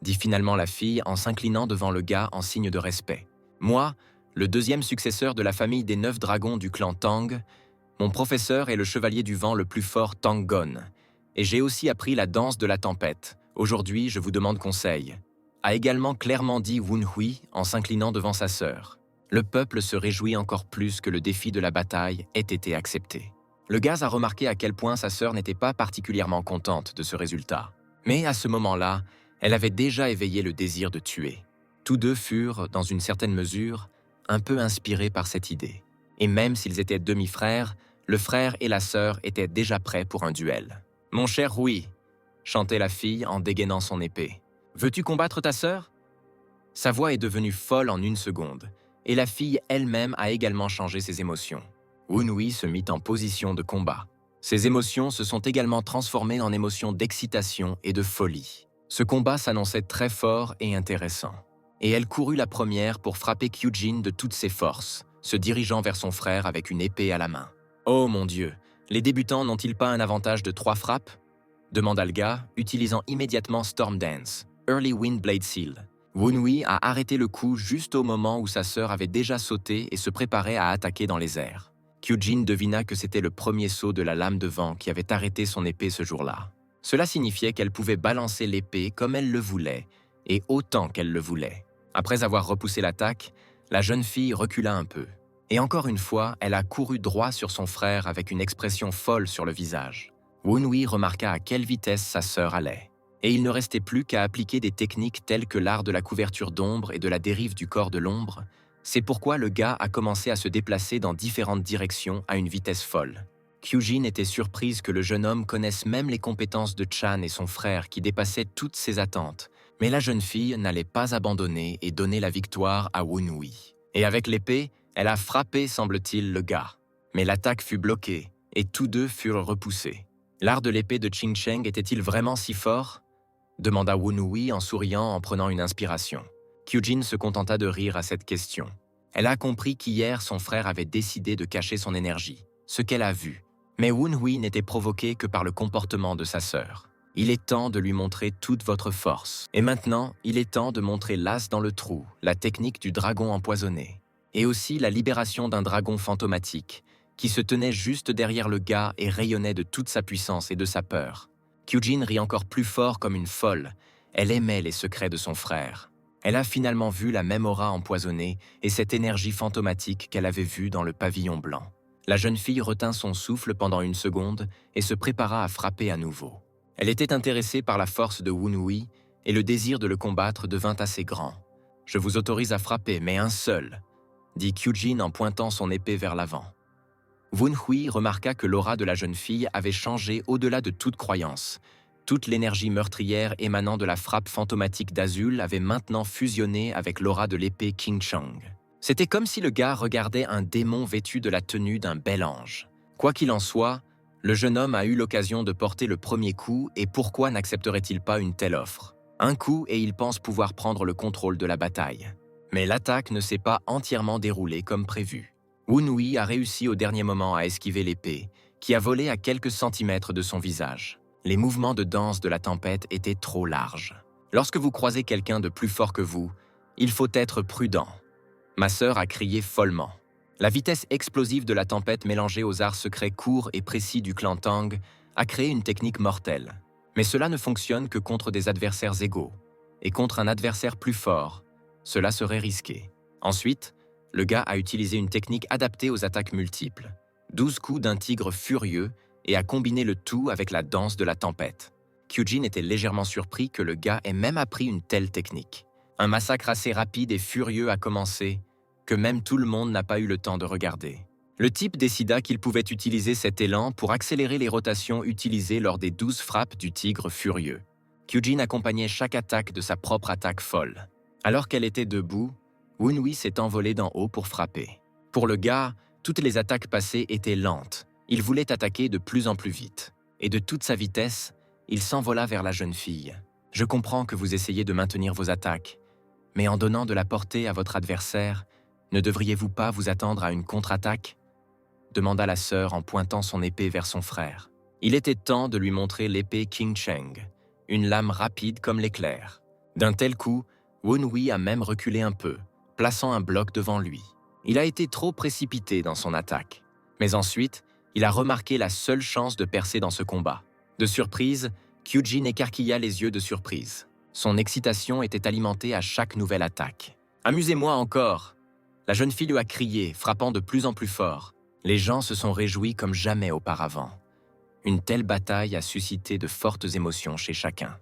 dit finalement la fille en s'inclinant devant le gars en signe de respect. « Moi, le deuxième successeur de la famille des 9 dragons du clan Tang, mon professeur est le chevalier du vent le plus fort Tang Gon, et j'ai aussi appris la danse de la tempête. Aujourd'hui, je vous demande conseil. » a également clairement dit Wunhui en s'inclinant devant sa sœur. Le peuple se réjouit encore plus que le défi de la bataille ait été accepté. Le gars a remarqué à quel point sa sœur n'était pas particulièrement contente de ce résultat. Mais à ce moment-là, elle avait déjà éveillé le désir de tuer. Tous deux furent, dans une certaine mesure, un peu inspirés par cette idée. Et même s'ils étaient demi-frères, le frère et la sœur étaient déjà prêts pour un duel. « Mon cher Rui », chantait la fille en dégainant son épée. « Veux-tu combattre ta sœur ?» Sa voix est devenue folle en une seconde, et la fille elle-même a également changé ses émotions. Wunhui se mit en position de combat. Ses émotions se sont également transformées en émotions d'excitation et de folie. Ce combat s'annonçait très fort et intéressant. Et elle courut la première pour frapper Kyujin de toutes ses forces, se dirigeant vers son frère avec une épée à la main. « Oh mon Dieu, les débutants n'ont-ils pas un avantage de 3 frappes ?» demanda le gars, utilisant immédiatement Storm Dance, Early Wind Blade Seal. Wunhui a arrêté le coup juste au moment où sa sœur avait déjà sauté et se préparait à attaquer dans les airs. Kyujin devina que c'était le premier saut de la lame de vent qui avait arrêté son épée ce jour-là. Cela signifiait qu'elle pouvait balancer l'épée comme elle le voulait, et autant qu'elle le voulait. Après avoir repoussé l'attaque, la jeune fille recula un peu. Et encore une fois, elle a couru droit sur son frère avec une expression folle sur le visage. Wunhui remarqua à quelle vitesse sa sœur allait. Et il ne restait plus qu'à appliquer des techniques telles que l'art de la couverture d'ombre et de la dérive du corps de l'ombre. C'est pourquoi le gars a commencé à se déplacer dans différentes directions à une vitesse folle. Kyujin était surprise que le jeune homme connaisse même les compétences de Chan et son frère qui dépassaient toutes ses attentes. Mais la jeune fille n'allait pas abandonner et donner la victoire à Wunhui. Et avec l'épée, elle a frappé, semble-t-il, le gars. Mais l'attaque fut bloquée et tous deux furent repoussés. L'art de l'épée de Xingsheng était-il vraiment si fort ? Demanda Wunhui en souriant en prenant une inspiration. Kyujin se contenta de rire à cette question. Elle a compris qu'hier, son frère avait décidé de cacher son énergie, ce qu'elle a vu. Mais Wunhui n'était provoqué que par le comportement de sa sœur. Il est temps de lui montrer toute votre force. Et maintenant, il est temps de montrer l'as dans le trou, la technique du dragon empoisonné. Et aussi la libération d'un dragon fantomatique, qui se tenait juste derrière le gars et rayonnait de toute sa puissance et de sa peur. Kyujin rit encore plus fort comme une folle. Elle aimait les secrets de son frère. Elle a finalement vu la même aura empoisonnée et cette énergie fantomatique qu'elle avait vue dans le pavillon blanc. La jeune fille retint son souffle pendant une seconde et se prépara à frapper à nouveau. Elle était intéressée par la force de Wunhui et le désir de le combattre devint assez grand. « Je vous autorise à frapper, mais un seul », dit Kyujin en pointant son épée vers l'avant. Wunhui remarqua que l'aura de la jeune fille avait changé au-delà de toute croyance. Toute l'énergie meurtrière émanant de la frappe fantomatique d'Azul avait maintenant fusionné avec l'aura de l'épée Qingsheng. C'était comme si le gars regardait un démon vêtu de la tenue d'un bel ange. Quoi qu'il en soit, le jeune homme a eu l'occasion de porter le premier coup et pourquoi n'accepterait-il pas une telle offre? Un coup et il pense pouvoir prendre le contrôle de la bataille. Mais l'attaque ne s'est pas entièrement déroulée comme prévu. Wunhui a réussi au dernier moment à esquiver l'épée, qui a volé à quelques centimètres de son visage. Les mouvements de danse de la tempête étaient trop larges. Lorsque vous croisez quelqu'un de plus fort que vous, il faut être prudent. Ma sœur a crié follement. La vitesse explosive de la tempête mélangée aux arts secrets courts et précis du clan Tang a créé une technique mortelle. Mais cela ne fonctionne que contre des adversaires égaux. Et contre un adversaire plus fort, cela serait risqué. Ensuite, le gars a utilisé une technique adaptée aux attaques multiples. 12 coups d'un tigre furieux et a combiné le tout avec la danse de la tempête. Kyujin était légèrement surpris que le gars ait même appris une telle technique. Un massacre assez rapide et furieux a commencé, que même tout le monde n'a pas eu le temps de regarder. Le type décida qu'il pouvait utiliser cet élan pour accélérer les rotations utilisées lors des 12 frappes du tigre furieux. Kyujin accompagnait chaque attaque de sa propre attaque folle. Alors qu'elle était debout, Wunhui s'est envolé d'en haut pour frapper. Pour le gars, toutes les attaques passées étaient lentes. Il voulait attaquer de plus en plus vite. Et de toute sa vitesse, il s'envola vers la jeune fille. « Je comprends que vous essayez de maintenir vos attaques, mais en donnant de la portée à votre adversaire, ne devriez-vous pas vous attendre à une contre-attaque » demanda la sœur en pointant son épée vers son frère. Il était temps de lui montrer l'épée King Cheng, une lame rapide comme l'éclair. D'un tel coup, Wunhui a même reculé un peu, plaçant un bloc devant lui. Il a été trop précipité dans son attaque. Mais ensuite, il a remarqué la seule chance de percer dans ce combat. De surprise, Kyujin écarquilla les yeux de surprise. Son excitation était alimentée à chaque nouvelle attaque. « Amusez-moi encore !» La jeune fille lui a crié, frappant de plus en plus fort. Les gens se sont réjouis comme jamais auparavant. Une telle bataille a suscité de fortes émotions chez chacun.